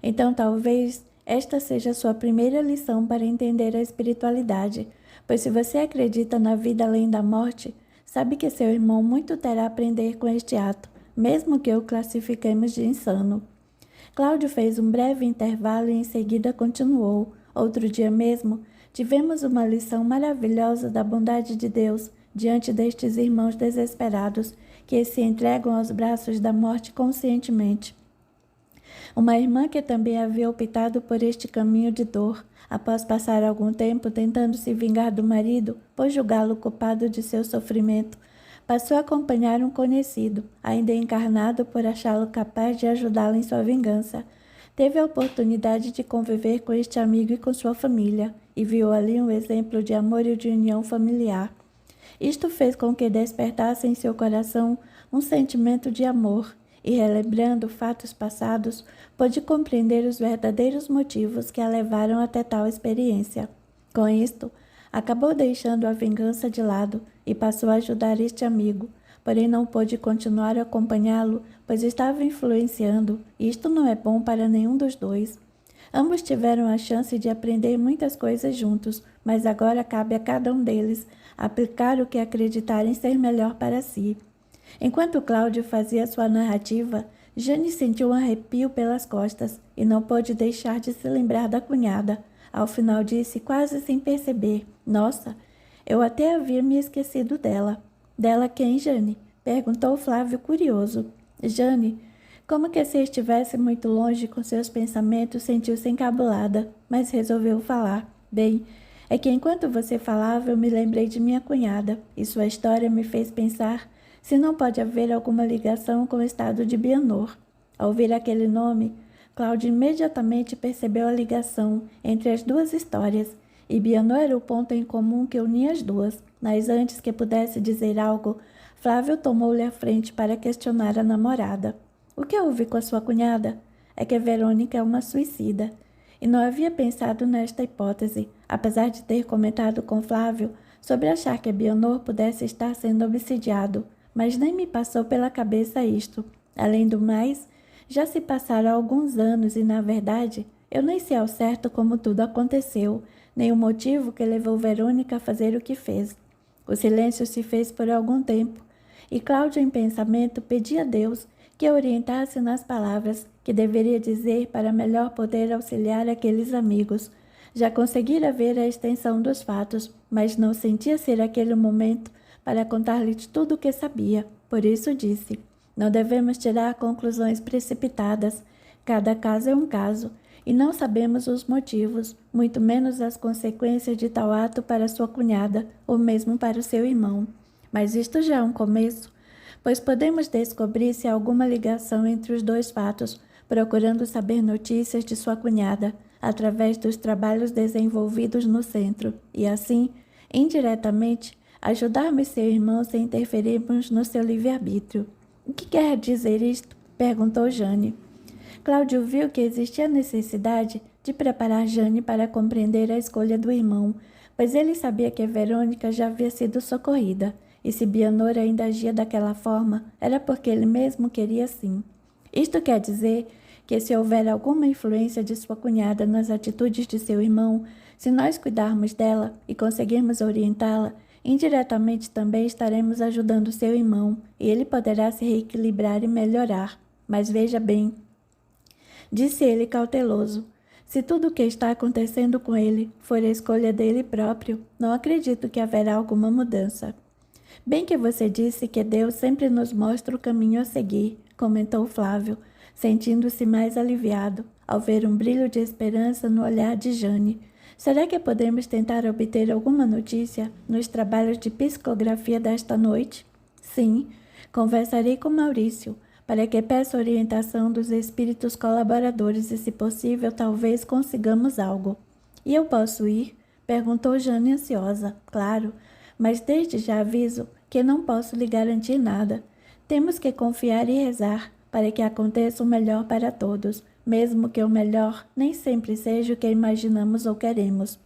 Então talvez esta seja a sua primeira lição para entender a espiritualidade, pois se você acredita na vida além da morte, sabe que seu irmão muito terá a aprender com este ato, mesmo que o classifiquemos de insano. Cláudio fez um breve intervalo e em seguida continuou. Outro dia mesmo, tivemos uma lição maravilhosa da bondade de Deus diante destes irmãos desesperados que se entregam aos braços da morte conscientemente. Uma irmã que também havia optado por este caminho de dor, após passar algum tempo tentando se vingar do marido, por julgá-lo culpado de seu sofrimento, passou a acompanhar um conhecido, ainda encarnado, por achá-lo capaz de ajudá-lo em sua vingança. Teve a oportunidade de conviver com este amigo e com sua família, e viu ali um exemplo de amor e de união familiar. Isto fez com que despertasse em seu coração um sentimento de amor, e relembrando fatos passados, pôde compreender os verdadeiros motivos que a levaram até tal experiência. Com isto, acabou deixando a vingança de lado e passou a ajudar este amigo, porém não pôde continuar a acompanhá-lo, pois estava influenciando, e isto não é bom para nenhum dos dois. Ambos tiveram a chance de aprender muitas coisas juntos, mas agora cabe a cada um deles aplicar o que acreditarem ser melhor para si. Enquanto Cláudio fazia sua narrativa, Jane sentiu um arrepio pelas costas e não pôde deixar de se lembrar da cunhada. Ao final disse, quase sem perceber, nossa, eu até havia me esquecido dela. Dela quem, Jane? Perguntou Flávio curioso. Jane, como que se estivesse muito longe com seus pensamentos, sentiu-se encabulada, mas resolveu falar. Bem, é que enquanto você falava, eu me lembrei de minha cunhada, e sua história me fez pensar se não pode haver alguma ligação com o estado de Bianor. Ao ouvir aquele nome, Cláudio imediatamente percebeu a ligação entre as duas histórias e Bianor era o ponto em comum que unia as duas. Mas antes que pudesse dizer algo, Flávio tomou-lhe a frente para questionar a namorada. O que houve com a sua cunhada? É que Verônica é uma suicida. E não havia pensado nesta hipótese, apesar de ter comentado com Flávio sobre achar que Bianor pudesse estar sendo obsidiado, mas nem me passou pela cabeça isto. Além do mais, já se passaram alguns anos e, na verdade, eu nem sei ao certo como tudo aconteceu, nem o motivo que levou Verônica a fazer o que fez. O silêncio se fez por algum tempo, e Cláudio, em pensamento, pedia a Deus que a orientasse nas palavras que deveria dizer para melhor poder auxiliar aqueles amigos. Já conseguira ver a extensão dos fatos, mas não sentia ser aquele o momento para contar-lhes tudo o que sabia. Por isso disse: não devemos tirar conclusões precipitadas. Cada caso é um caso, e não sabemos os motivos, muito menos as consequências de tal ato para sua cunhada, ou mesmo para o seu irmão. Mas isto já é um começo, pois podemos descobrir se há alguma ligação entre os dois fatos, procurando saber notícias de sua cunhada, através dos trabalhos desenvolvidos no centro, e assim, indiretamente, ajudarmos seu irmão sem interferirmos no seu livre-arbítrio. O que quer dizer isto? Perguntou Jane. Cláudio viu que existia necessidade de preparar Jane para compreender a escolha do irmão, pois ele sabia que Verônica já havia sido socorrida, e se Bianor ainda agia daquela forma, era porque ele mesmo queria assim. Isto quer dizer que se houver alguma influência de sua cunhada nas atitudes de seu irmão, se nós cuidarmos dela e conseguirmos orientá-la, indiretamente também estaremos ajudando seu irmão, e ele poderá se reequilibrar e melhorar. Mas veja bem, disse ele cauteloso, se tudo o que está acontecendo com ele for a escolha dele próprio, não acredito que haverá alguma mudança. Bem que você disse que Deus sempre nos mostra o caminho a seguir, comentou Flávio, sentindo-se mais aliviado ao ver um brilho de esperança no olhar de Jane. Será que podemos tentar obter alguma notícia nos trabalhos de psicografia desta noite? Sim, conversarei com Maurício, para que peça orientação dos espíritos colaboradores e, se possível, talvez consigamos algo. E eu posso ir? Perguntou Jane ansiosa. Claro, mas desde já aviso que não posso lhe garantir nada. Temos que confiar e rezar para que aconteça o melhor para todos, mesmo que o melhor nem sempre seja o que imaginamos ou queremos.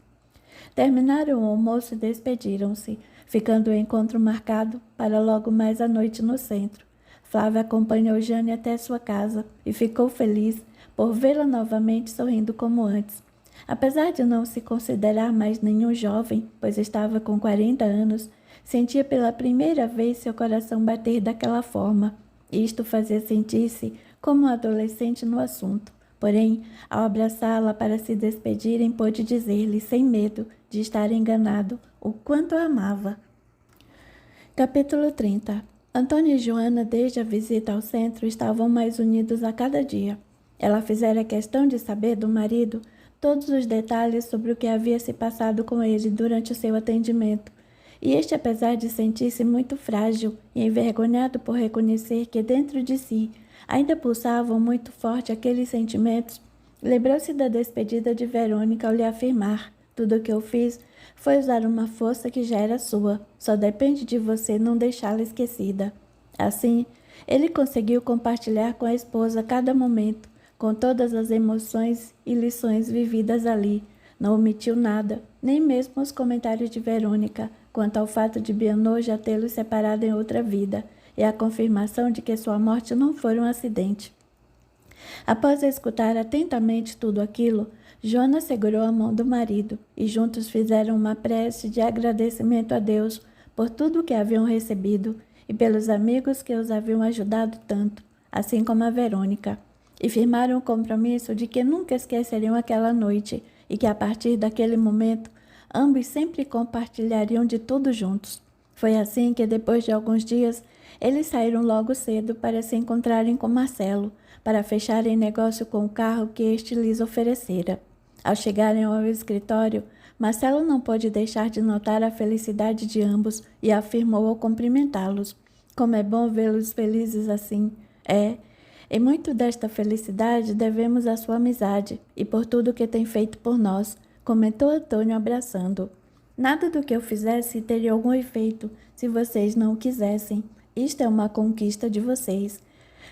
Terminaram o almoço e despediram-se, ficando o encontro marcado para logo mais à noite no centro. Flávia acompanhou Jane até sua casa e ficou feliz por vê-la novamente sorrindo como antes. Apesar de não se considerar mais nenhum jovem, pois estava com 40 anos, sentia pela primeira vez seu coração bater daquela forma. Isto fazia sentir-se como um adolescente no assunto. Porém, ao abraçá-la para se despedirem, pôde dizer-lhe, sem medo de estar enganado, o quanto a amava. Capítulo 30. Antônia e Joana, desde a visita ao centro, estavam mais unidos a cada dia. Ela fizera questão de saber do marido todos os detalhes sobre o que havia se passado com ele durante o seu atendimento, e este, apesar de sentir-se muito frágil e envergonhado por reconhecer que dentro de si ainda pulsavam muito forte aqueles sentimentos, lembrou-se da despedida de Verônica ao lhe afirmar: tudo o que eu fiz foi usar uma força que já era sua, só depende de você não deixá-la esquecida. Assim, ele conseguiu compartilhar com a esposa cada momento, com todas as emoções e lições vividas ali. Não omitiu nada, nem mesmo os comentários de Verônica, quanto ao fato de Bianor já tê-los separado em outra vida, e a confirmação de que sua morte não foi um acidente. Após escutar atentamente tudo aquilo, Joana segurou a mão do marido, e juntos fizeram uma prece de agradecimento a Deus por tudo o que haviam recebido e pelos amigos que os haviam ajudado tanto, assim como a Verônica, e firmaram o compromisso de que nunca esqueceriam aquela noite e que, a partir daquele momento, ambos sempre compartilhariam de tudo juntos. Foi assim que, depois de alguns dias, eles saíram logo cedo para se encontrarem com Marcelo, para fecharem negócio com o carro que este lhes oferecera. Ao chegarem ao escritório, Marcelo não pôde deixar de notar a felicidade de ambos e afirmou ao cumprimentá-los: como é bom vê-los felizes assim. E muito desta felicidade devemos à sua amizade e por tudo que tem feito por nós. comentou Antônio abraçando. Nada do que eu fizesse teria algum efeito se vocês não o quisessem. Isto é uma conquista de vocês.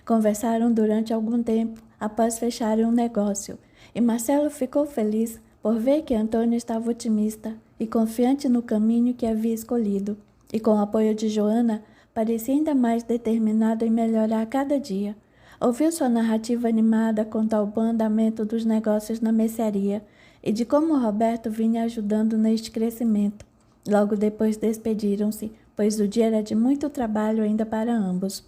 Conversaram durante algum tempo após fecharem um negócio, e Marcelo ficou feliz por ver que Antônio estava otimista e confiante no caminho que havia escolhido, e com o apoio de Joana, parecia ainda mais determinado em melhorar cada dia. Ouviu sua narrativa animada quanto ao bom andamento dos negócios na mercearia e de como Roberto vinha ajudando neste crescimento. Logo depois despediram-se, pois o dia era de muito trabalho ainda para ambos.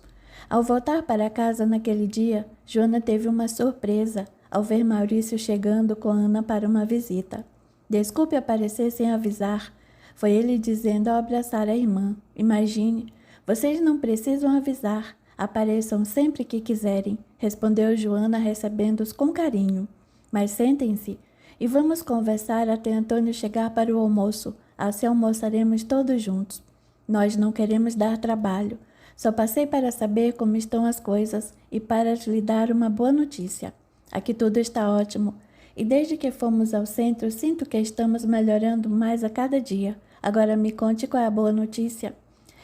Ao voltar para casa naquele dia, Joana teve uma surpresa ao ver Maurício chegando com Ana para uma visita. Desculpe aparecer sem avisar, foi ele dizendo ao abraçar a irmã. Imagine, vocês não precisam avisar, apareçam sempre que quiserem, respondeu Joana recebendo-os com carinho. Mas sentem-se e vamos conversar até Antônio chegar para o almoço, assim almoçaremos todos juntos. Nós não queremos dar trabalho. Só passei para saber como estão as coisas e para lhe dar uma boa notícia. Aqui tudo está ótimo. E desde que fomos ao centro, sinto que estamos melhorando mais a cada dia. Agora me conte qual é a boa notícia.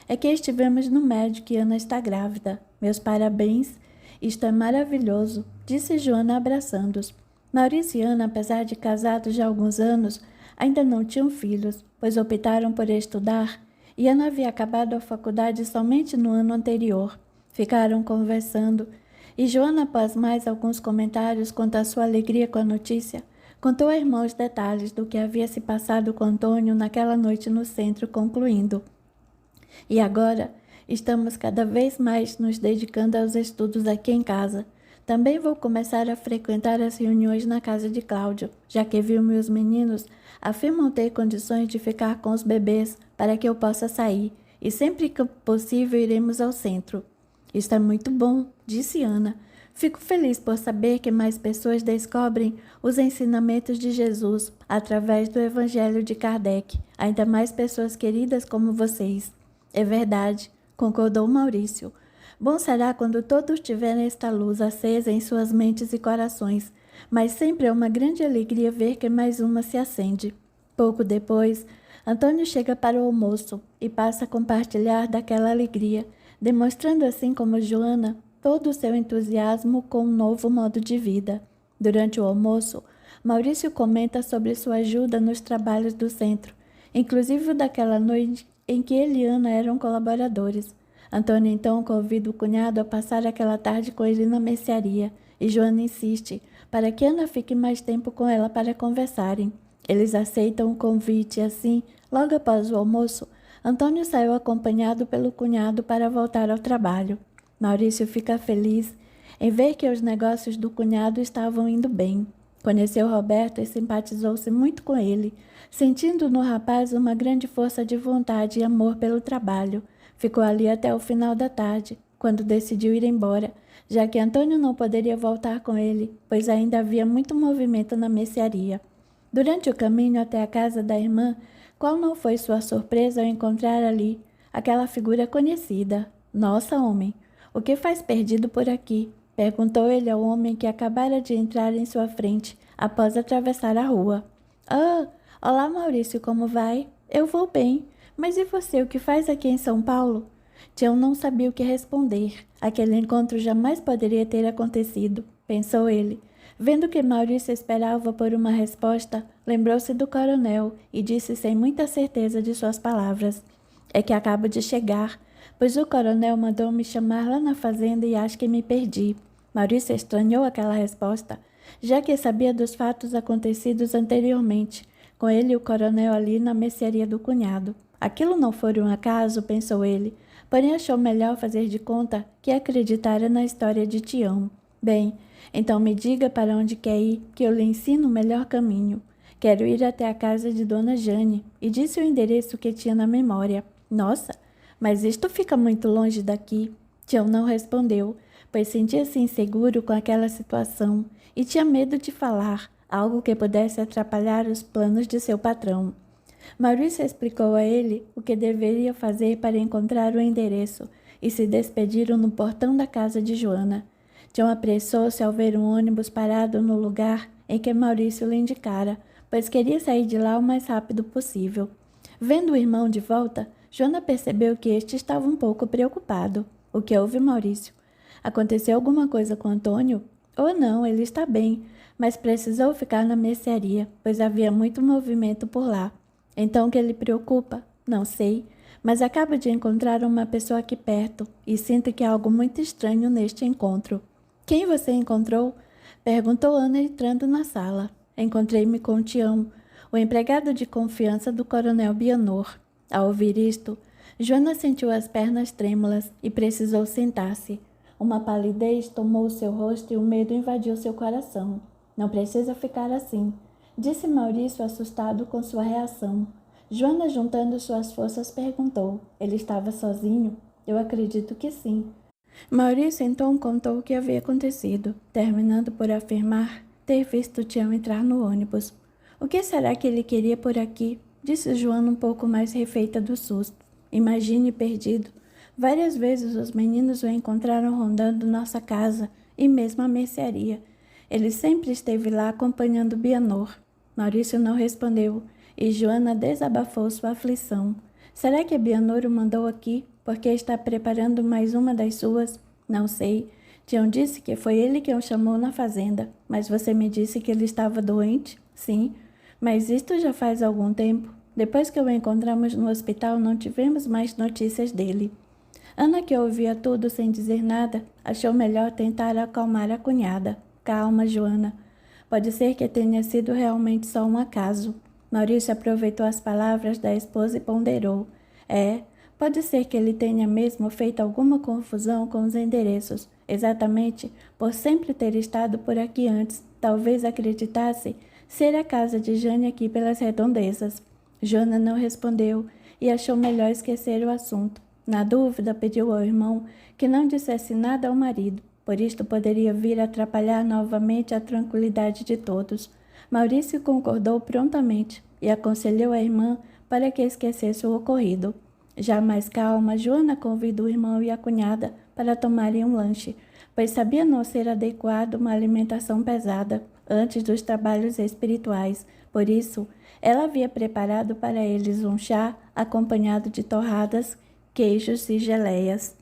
É que estivemos no médico e Ana está grávida. Meus parabéns. Isto é maravilhoso, disse Joana abraçando-os. Maurício e Ana, apesar de casados já há alguns anos, ainda não tinham filhos, pois optaram por estudar. E Ana havia acabado a faculdade somente no ano anterior. Ficaram conversando, e Joana, após mais alguns comentários quanto à sua alegria com a notícia, contou à irmã os detalhes do que havia se passado com Antônio naquela noite no centro, concluindo. E agora, estamos cada vez mais nos dedicando aos estudos aqui em casa. Também vou começar a frequentar as reuniões na casa de Cláudio, já que meus meninos afirmam ter condições de ficar com os bebês para que eu possa sair, e sempre que possível iremos ao centro. Isto é muito bom, disse Ana. Fico feliz por saber que mais pessoas descobrem os ensinamentos de Jesus através do Evangelho de Kardec, ainda mais pessoas queridas como vocês. É verdade, concordou Maurício. Bom será quando todos tiverem esta luz acesa em suas mentes e corações, mas sempre é uma grande alegria ver que mais uma se acende. Pouco depois, Antônio chega para o almoço e passa a compartilhar daquela alegria, demonstrando assim como Joana todo o seu entusiasmo com um novo modo de vida. Durante o almoço, Maurício comenta sobre sua ajuda nos trabalhos do centro, inclusive daquela noite em que ele e Ana eram colaboradores. Antônio então convida o cunhado a passar aquela tarde com ele na mercearia, e Joana insiste para que Ana fique mais tempo com ela para conversarem. Eles aceitam o convite e assim, logo após o almoço, Antônio saiu acompanhado pelo cunhado para voltar ao trabalho. Maurício fica feliz em ver que os negócios do cunhado estavam indo bem. Conheceu Roberto e simpatizou-se muito com ele, sentindo no rapaz uma grande força de vontade e amor pelo trabalho. Ficou ali até o final da tarde, quando decidiu ir embora, já que Antônio não poderia voltar com ele, pois ainda havia muito movimento na mercearia. Durante o caminho até a casa da irmã, qual não foi sua surpresa ao encontrar ali aquela figura conhecida? Nossa, homem, o que faz perdido por aqui? Perguntou ele ao homem que acabara de entrar em sua frente, após atravessar a rua. Ah, olá Maurício, como vai? Eu vou bem. Mas e você, o que faz aqui em São Paulo? Tião não sabia o que responder. Aquele encontro jamais poderia ter acontecido, pensou ele. Vendo que Maurício esperava por uma resposta, lembrou-se do coronel e disse sem muita certeza de suas palavras. É que acabo de chegar, pois o coronel mandou me chamar lá na fazenda e acho que me perdi. Maurício estranhou aquela resposta, já que sabia dos fatos acontecidos anteriormente, com ele e o coronel ali na mercearia do cunhado. Aquilo não foi um acaso, pensou ele, porém achou melhor fazer de conta que acreditara na história de Tião. Bem, então me diga para onde quer ir, que eu lhe ensino o melhor caminho. Quero ir até a casa de Dona Jane, e disse o endereço que tinha na memória. Nossa, mas isto fica muito longe daqui. Tião não respondeu, pois sentia-se inseguro com aquela situação e tinha medo de falar, algo que pudesse atrapalhar os planos de seu patrão. Maurício explicou a ele o que deveria fazer para encontrar o endereço e se despediram no portão da casa de Joana. Tião apressou-se ao ver um ônibus parado no lugar em que Maurício lhe indicara, pois queria sair de lá o mais rápido possível. Vendo o irmão de volta, Joana percebeu que este estava um pouco preocupado. O que houve, Maurício? Aconteceu alguma coisa com Antônio? Oh, não, ele está bem, mas precisou ficar na mercearia, pois havia muito movimento por lá. Então, o que lhe preocupa? Não sei, mas acabo de encontrar uma pessoa aqui perto e sinto que há algo muito estranho neste encontro. Quem você encontrou? Perguntou Ana entrando na sala. Encontrei-me com Tião, o empregado de confiança do coronel Bianor. Ao ouvir isto, Joana sentiu as pernas trêmulas e precisou sentar-se. Uma palidez tomou seu rosto e o medo invadiu seu coração. Não precisa ficar assim, disse Maurício assustado com sua reação. Joana, juntando suas forças, perguntou. Ele estava sozinho? Eu acredito que sim. Maurício então contou o que havia acontecido, terminando por afirmar ter visto Tião entrar no ônibus. O que será que ele queria por aqui? Disse Joana um pouco mais refeita do susto. Imagine perdido. Várias vezes os meninos o encontraram rondando nossa casa e mesmo a mercearia. Ele sempre esteve lá acompanhando Bianor. Maurício não respondeu e Joana desabafou sua aflição. Será que Bianor o mandou aqui porque está preparando mais uma das suas? Não sei. Tião disse que foi ele quem o chamou na fazenda, mas você me disse que ele estava doente? Sim, mas isto já faz algum tempo. Depois que o encontramos no hospital, não tivemos mais notícias dele. Ana, que ouvia tudo sem dizer nada, achou melhor tentar acalmar a cunhada. Calma, Joana. Pode ser que tenha sido realmente só um acaso. Maurício aproveitou as palavras da esposa e ponderou. Pode ser que ele tenha mesmo feito alguma confusão com os endereços, exatamente por sempre ter estado por aqui antes. Talvez acreditasse ser a casa de Jane aqui pelas redondezas. Joana não respondeu e achou melhor esquecer o assunto. Na dúvida, pediu ao irmão que não dissesse nada ao marido, por isto poderia vir a atrapalhar novamente a tranquilidade de todos. Maurício concordou prontamente e aconselhou a irmã para que esquecesse o ocorrido. Já mais calma, Joana convidou o irmão e a cunhada para tomarem um lanche, pois sabia não ser adequado uma alimentação pesada antes dos trabalhos espirituais. Por isso, ela havia preparado para eles um chá acompanhado de torradas, queijos e geleias.